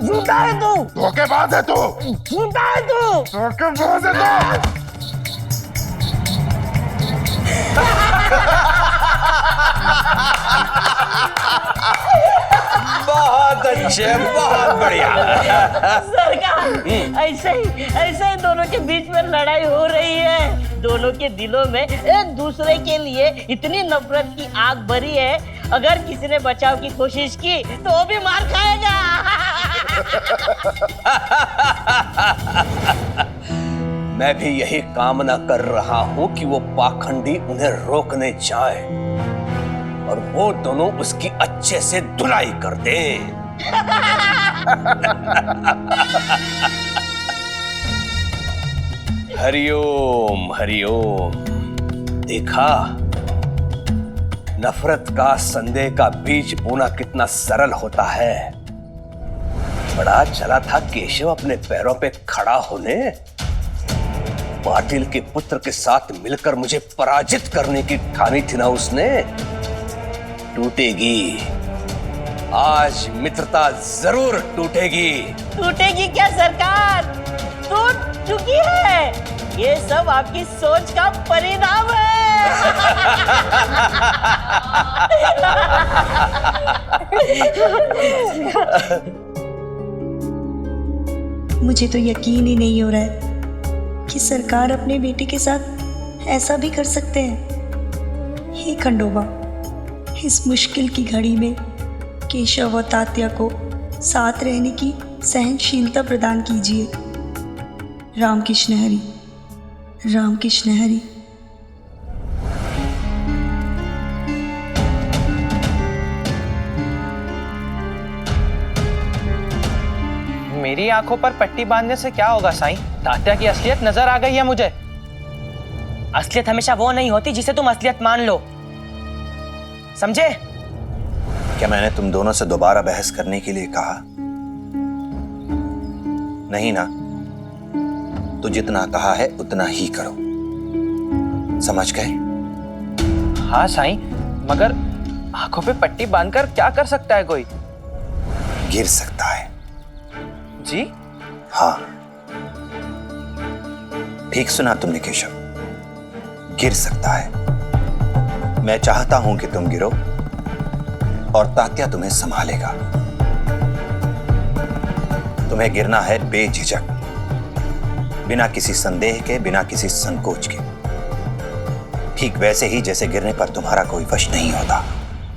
झूठा है तू, धोखेबाज है तू, झूठा है तू, धोखेबाज है तू। बहुत बढ़िया। सरकार, ऐसे ही दोनों के बीच में लड़ाई हो रही है। दोनों के दिलों में एक दूसरे के लिए इतनी नफरत की आग भरी है, अगर किसी ने बचाव की कोशिश की तो वो भी मार खाएगा। मैं भी यही कामना कर रहा हूं कि वो पाखंडी उन्हें रोकने जाए और वो दोनों उसकी अच्छे से धुलाई कर दें। हरिओम हरिओम। देखा, नफरत का, संदेह का बीज बोना कितना सरल होता है। बड़ा चला था केशव अपने पैरों पे खड़ा होने। पाटिल के पुत्र के साथ मिलकर मुझे पराजित करने की ठानी थी ना उसने। टूटेगी, आज मित्रता जरूर टूटेगी। टूटेगी क्या सरकार? टूट चुकी है। ये सब आपकी सोच का परिणाम है। मुझे तो यकीन ही नहीं हो रहा है कि सरकार अपने बेटे के साथ ऐसा भी कर सकते हैं। हे खंडोबा, इस मुश्किल की घड़ी में केशव और तात्या को साथ रहने की सहनशीलता प्रदान कीजिए। रामकृष्ण हरि, रामकृष्ण हरि। मेरी आंखों पर पट्टी बांधने से क्या होगा साईं? तात्या की असलियत नजर आ गई है मुझे। असलियत हमेशा वो नहीं होती जिसे तुम असलियत मान लो, समझे? क्या मैंने तुम दोनों से दोबारा बहस करने के लिए कहा? नहीं ना? तो जितना कहा है उतना ही करो, समझ गए? हाँ साईं, मगर आंखों पे पट्टी बांधकर क्या कर सकता है कोई? गिर सकता है। जी? हाँ, ठीक सुना तुमने केशव, गिर सकता है। मैं चाहता हूं कि तुम गिरो और तात्या तुम्हें संभालेगा। तुम्हें गिरना है बेझिझक, बिना किसी संदेह के, बिना किसी संकोच के, ठीक वैसे ही जैसे गिरने पर तुम्हारा कोई वश नहीं होता।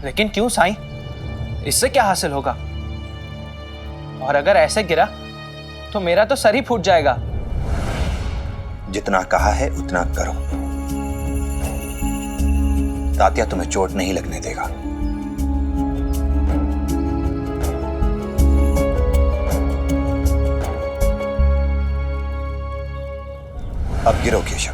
लेकिन क्यों साईं? इससे क्या हासिल होगा? और अगर ऐसे गिरा तो मेरा तो सर ही फूट जाएगा। जितना कहा है उतना करो, तात्या तुम्हें चोट नहीं लगने देगा। अब गिरो केशव।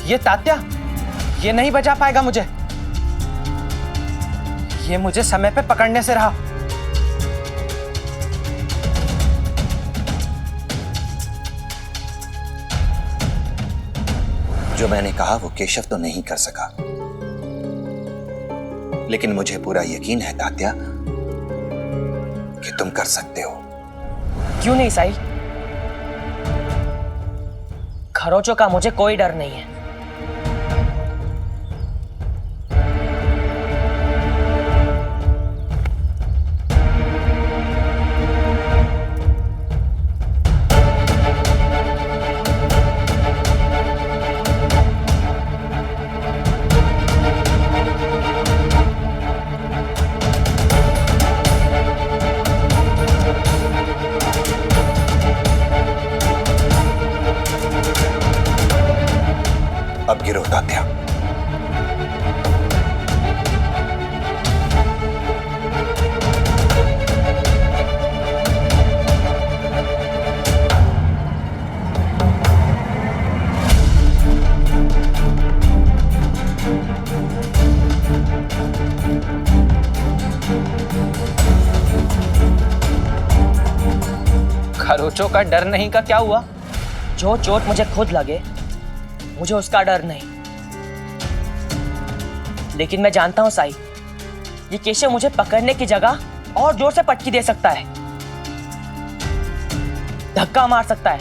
ये तात्या, ये नहीं बचा पाएगा मुझे। ये मुझे समय पे पकड़ने से रहा। जो मैंने कहा वो केशव तो नहीं कर सका, लेकिन मुझे पूरा यकीन है तात्या कि तुम कर सकते हो। क्यों नहीं साहिल? खरोचों का मुझे कोई डर नहीं है। अब गिरो तात्या। खरोचों का डर नहीं का क्या हुआ? जो चोट मुझे खुद लगे मुझे उसका डर नहीं, लेकिन मैं जानता हूं साई, ये केशव मुझे पकड़ने की जगह और जोर से पटकी दे सकता है। धक्का मार सकता है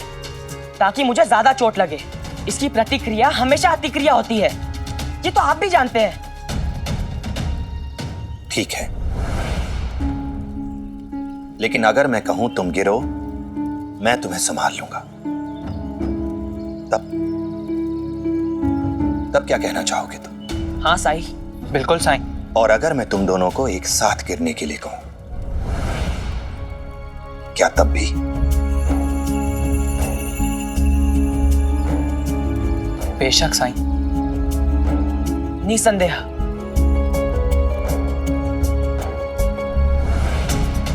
ताकि मुझे ज्यादा चोट लगे। इसकी प्रतिक्रिया हमेशा अतिक्रिया होती है, ये तो आप भी जानते हैं। ठीक है, लेकिन अगर मैं कहूं तुम गिरो, मैं तुम्हें संभाल लूंगा, तब क्या कहना चाहोगे तुम? हाँ साईं, बिल्कुल साईं। और अगर मैं तुम दोनों को एक साथ गिरने के लिए कहूं, क्या तब भी? बेशक साईं, निसंदेह।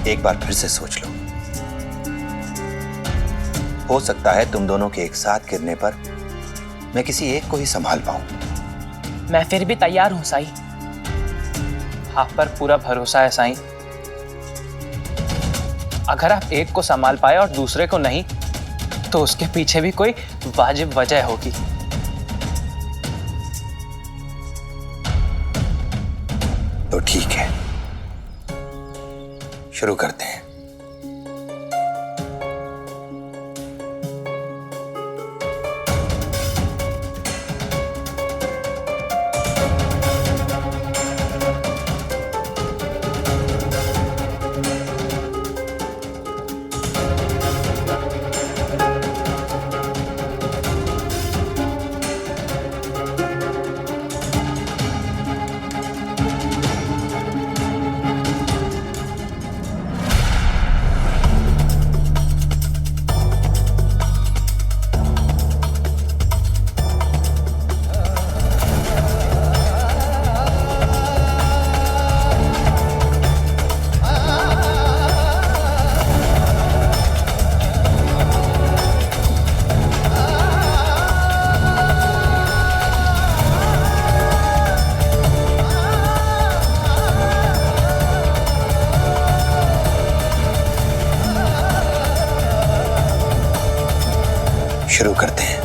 एक बार फिर से सोच लो, हो सकता है तुम दोनों के एक साथ गिरने पर मैं किसी एक को ही संभाल पाऊं। मैं फिर भी तैयार हूं साईं। आप पर पूरा भरोसा है साईं। अगर आप एक को संभाल पाए और दूसरे को नहीं, तो उसके पीछे भी कोई वाजिब वजह होगी। तो ठीक है, शुरू करते हैं। शुरू करते हैं।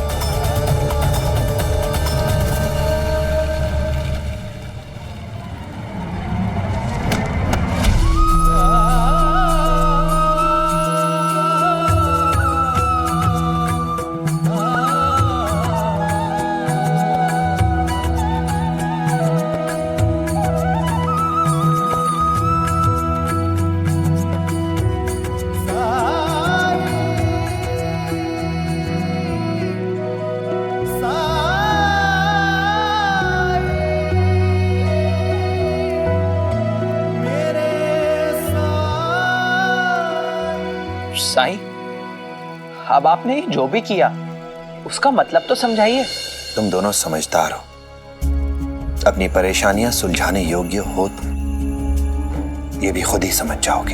साईं, अब आपने जो भी किया उसका मतलब तो समझाइए। तुम दोनों समझदार हो, अपनी परेशानियां सुलझाने योग्य हो तुम, ये भी खुद ही समझ जाओगे।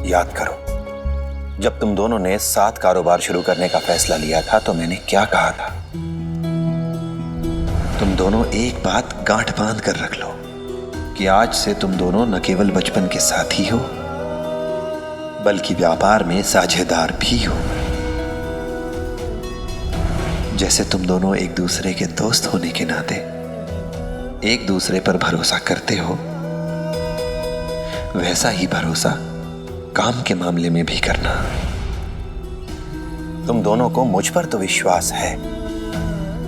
याद करो, जब तुम दोनों ने साथ कारोबार शुरू करने का फैसला लिया था तो मैंने क्या कहा था? तुम दोनों एक बात गांठ बांध कर रख लो कि आज से तुम दोनों न केवल बचपन के साथी हो, बल्कि व्यापार में साझेदार भी हो। जैसे तुम दोनों एक दूसरे के दोस्त होने के नाते एक दूसरे पर भरोसा करते हो, वैसा ही भरोसा काम के मामले में भी करना। तुम दोनों को मुझ पर तो विश्वास है,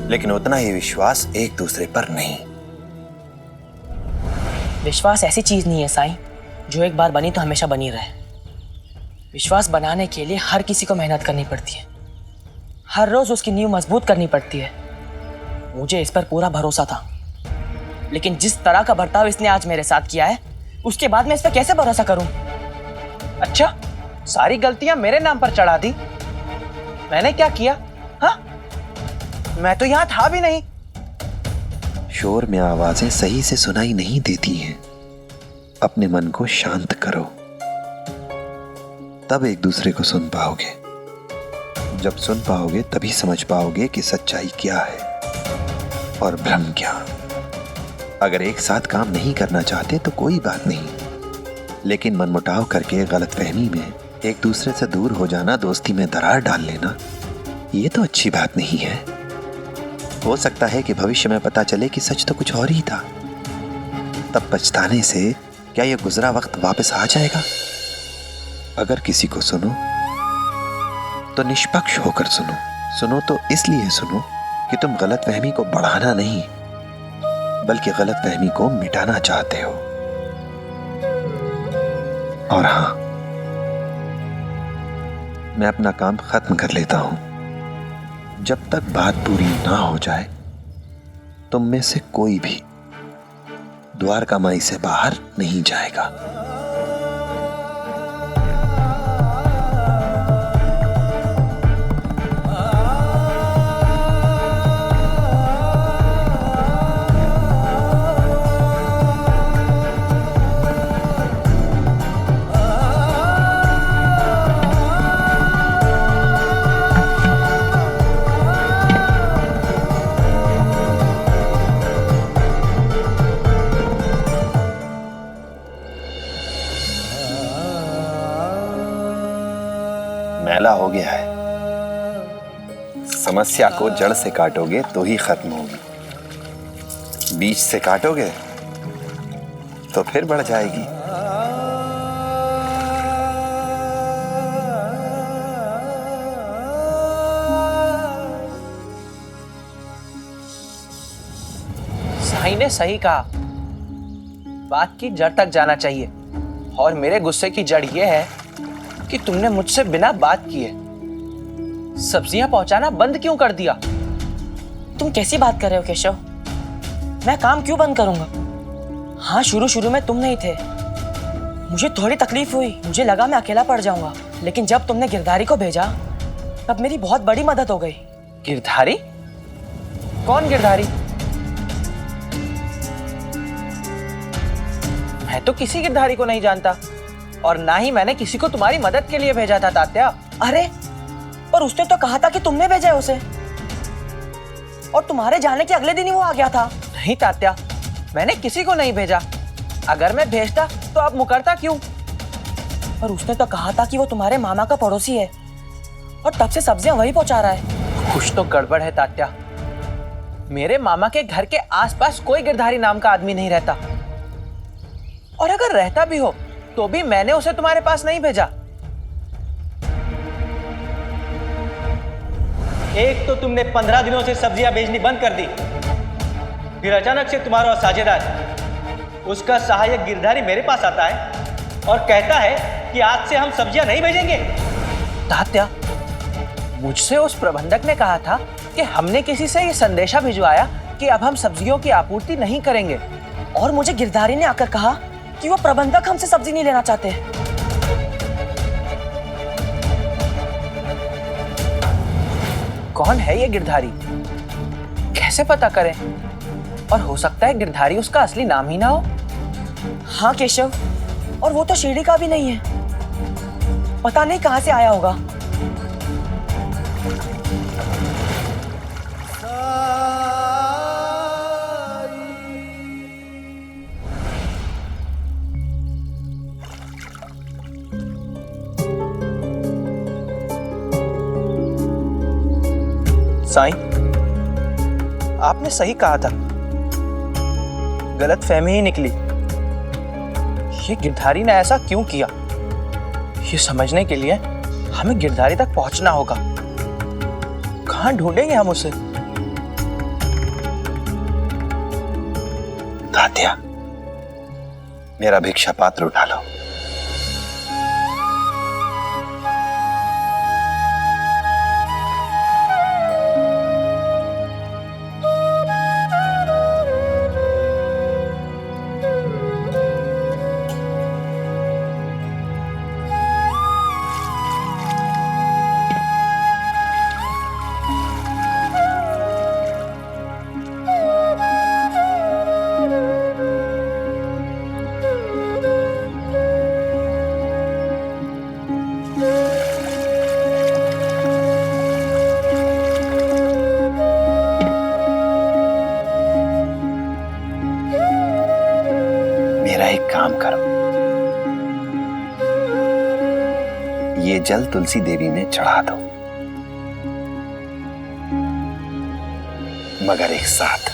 लेकिन उतना ही विश्वास एक दूसरे पर नहीं। विश्वास ऐसी चीज नहीं है साईं जो एक बार बनी तो हमेशा बनी रहे। विश्वास बनाने के लिए हर किसी को मेहनत करनी पड़ती है, हर रोज उसकी नींव मजबूत करनी पड़ती है। मुझे इस पर पूरा भरोसा था, लेकिन जिस तरह का बर्ताव इसने आज मेरे साथ किया है, उसके बाद मैं इस पर कैसे भरोसा करूं? अच्छा, सारी गलतियां मेरे नाम पर चढ़ा दी। मैंने क्या किया? हाँ, मैं तो यहां था भी नहीं। शोर में आवाजें सही से सुनाई नहीं देती हैं। अपने मन को शांत करो, तब एक दूसरे को सुन पाओगे। जब सुन पाओगे तभी समझ पाओगे कि सच्चाई क्या है और भ्रम क्या। अगर एक साथ काम नहीं करना चाहते तो कोई बात नहीं, लेकिन मनमुटाव करके गलतफहमी में एक दूसरे से दूर हो जाना, दोस्ती में दरार डाल लेना, ये तो अच्छी बात नहीं है। हो सकता है कि भविष्य में पता चले कि सच तो कुछ और ही था। तब पछताने से क्या यह गुजरा वक्त वापस आ जाएगा? अगर किसी को सुनो तो निष्पक्ष होकर सुनो। सुनो तो इसलिए सुनो कि तुम गलतफहमी को बढ़ाना नहीं बल्कि गलतफहमी को मिटाना चाहते हो। और हां, मैं अपना काम खत्म कर लेता हूं। जब तक बात पूरी ना हो जाए तुम में से कोई भी द्वारका माई से बाहर नहीं जाएगा। मैला हो गया है। समस्या को जड़ से काटोगे तो ही खत्म होगी, बीज से काटोगे तो फिर बढ़ जाएगी। साई ने सही कहा, बात की जड़ तक जाना चाहिए। और मेरे गुस्से की जड़ यह है कि तुमने मुझसे बिना बात किए सब्जियां पहुंचाना बंद क्यों कर दिया? तुम कैसी बात कर रहे हो केशव? मैं काम क्यों बंद करूंगा? हाँ, शुरू में तुम नहीं थे, मुझे थोड़ी तकलीफ हुई, मुझे लगा मैं अकेला पड़ जाऊंगा, लेकिन जब तुमने गिरधारी को भेजा तब मेरी बहुत बड़ी मदद हो गई। गिरधारी? कौन गिरधारी? मैं तो किसी गिरधारी को नहीं जानता और ना ही मैंने किसी को तुम्हारी मदद के लिए भेजा था तात्या। अरे पर उसने तो कहा था कि तुमने भेजा है उसे, और तुम्हारे जाने के अगले दिन ही वो आ गया था। नहीं तात्या, मैंने किसी को नहीं भेजा। अगर मैं भेजता तो आप मुकरता क्यों? पर उसने तो कहा था कि वो तुम्हारे मामा का पड़ोसी है और तब से सब्जियां वही पहुंचा रहा है। कुछ तो गड़बड़ है तात्या। मेरे मामा के घर के आसपास कोई गिरधारी नाम का आदमी नहीं रहता, और अगर रहता भी हो तो भी मैंने उसे तुम्हारे पास नहीं भेजा। एक तो तुमने 15 दिनों से सब्जियां बेचनी बंद कर दी, फिर अचानक से तुम्हारा साझेदार, उसका सहायक गिरधारी मेरे पास आता है और कहता है कि आज से हम सब्जियां नहीं भेजेंगे। तात्या, मुझसे उस प्रबंधक ने कहा था कि हमने किसी से ये संदेशा भिजवाया कि अब हम सब्जियों की आपूर्ति नहीं करेंगे, और मुझे गिरधारी ने आकर कहा कि वो प्रबंधक हमसे सब्जी नहीं लेना चाहते। कौन है ये गिरधारी? कैसे पता करें? और हो सकता है गिरधारी उसका असली नाम ही ना हो। हाँ केशव, और वो तो शिरडी का भी नहीं है, पता नहीं कहां से आया होगा। साईं, आपने सही कहा था, गलतफहमी ही निकली। ये गिरधारी ने ऐसा क्यों किया? ये समझने के लिए हमें गिरधारी तक पहुंचना होगा। कहां ढूंढेंगे हम उसे? तात्या, मेरा भिक्षा पात्र उठा लो। एक काम करो, ये जल तुलसी देवी में चढ़ा दो, मगर एक साथ।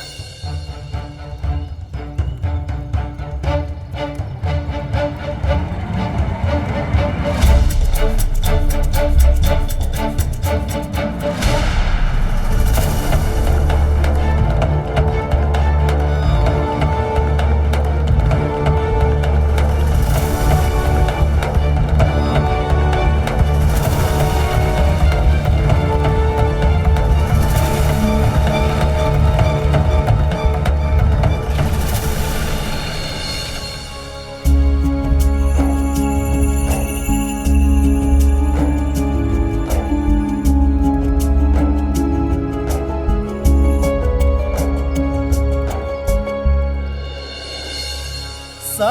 जब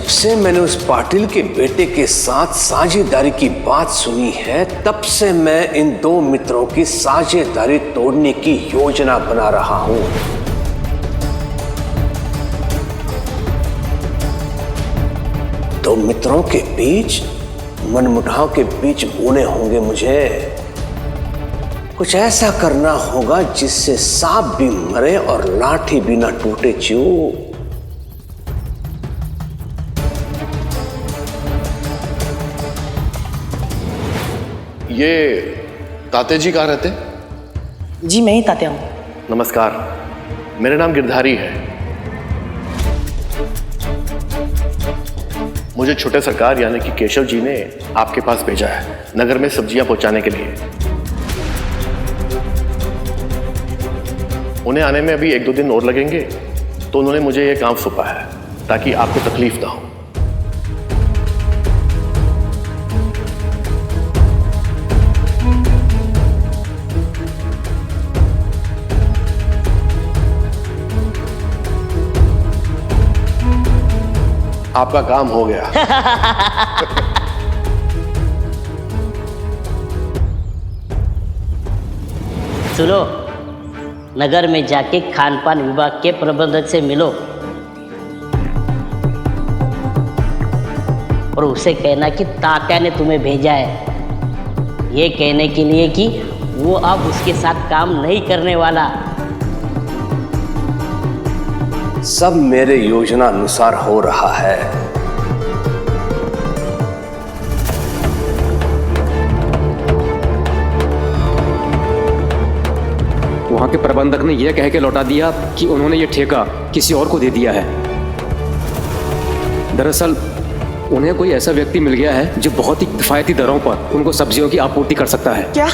से मैंने उस पाटिल के बेटे के साथ साझेदारी की बात सुनी है, तब से मैं इन दो मित्रों की साझेदारी तोड़ने की योजना बना रहा हूं। दो मित्रों के बीच मनमुटाव के बीच बोने होंगे मुझे। कुछ ऐसा करना होगा जिससे सांप भी मरे और लाठी भी ना टूटे। च्यू ये ताते जी कहाँ रहते? जी मैं ही तात्या हूँ। नमस्कार, मेरा नाम गिरधारी है। मुझे छोटे सरकार यानी कि केशव जी ने आपके पास भेजा है नगर में सब्जियां पहुंचाने के लिए। उन्हें आने में अभी 1-2 दिन और लगेंगे, तो उन्होंने मुझे यह काम सौंपा है ताकि आपको तकलीफ ना हो। आपका काम हो गया। सुनो, नगर में जाके खान पान विभाग के प्रबंधक से मिलो और उसे कहना कि तात्या ने तुम्हें भेजा है, ये कहने के लिए कि वो अब उसके साथ काम नहीं करने वाला। सब मेरे योजना अनुसार हो रहा है। वहां के प्रबंधक ने यह कह के लौटा दिया कि उन्होंने ये ठेका किसी और को दे दिया है। दरअसल उन्हें कोई ऐसा व्यक्ति मिल गया है जो बहुत ही किफायती दरों पर उनको सब्जियों की आपूर्ति कर सकता है। क्या?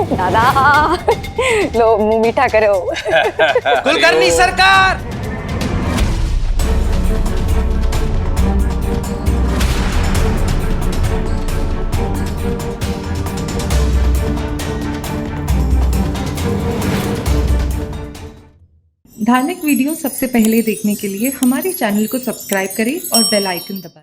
दादा लो मुंह मीठा करो। कुलकर्णी सरकार, धार्मिक वीडियो सबसे पहले देखने के लिए हमारे चैनल को सब्सक्राइब करें और बेल आइकन दबाएं।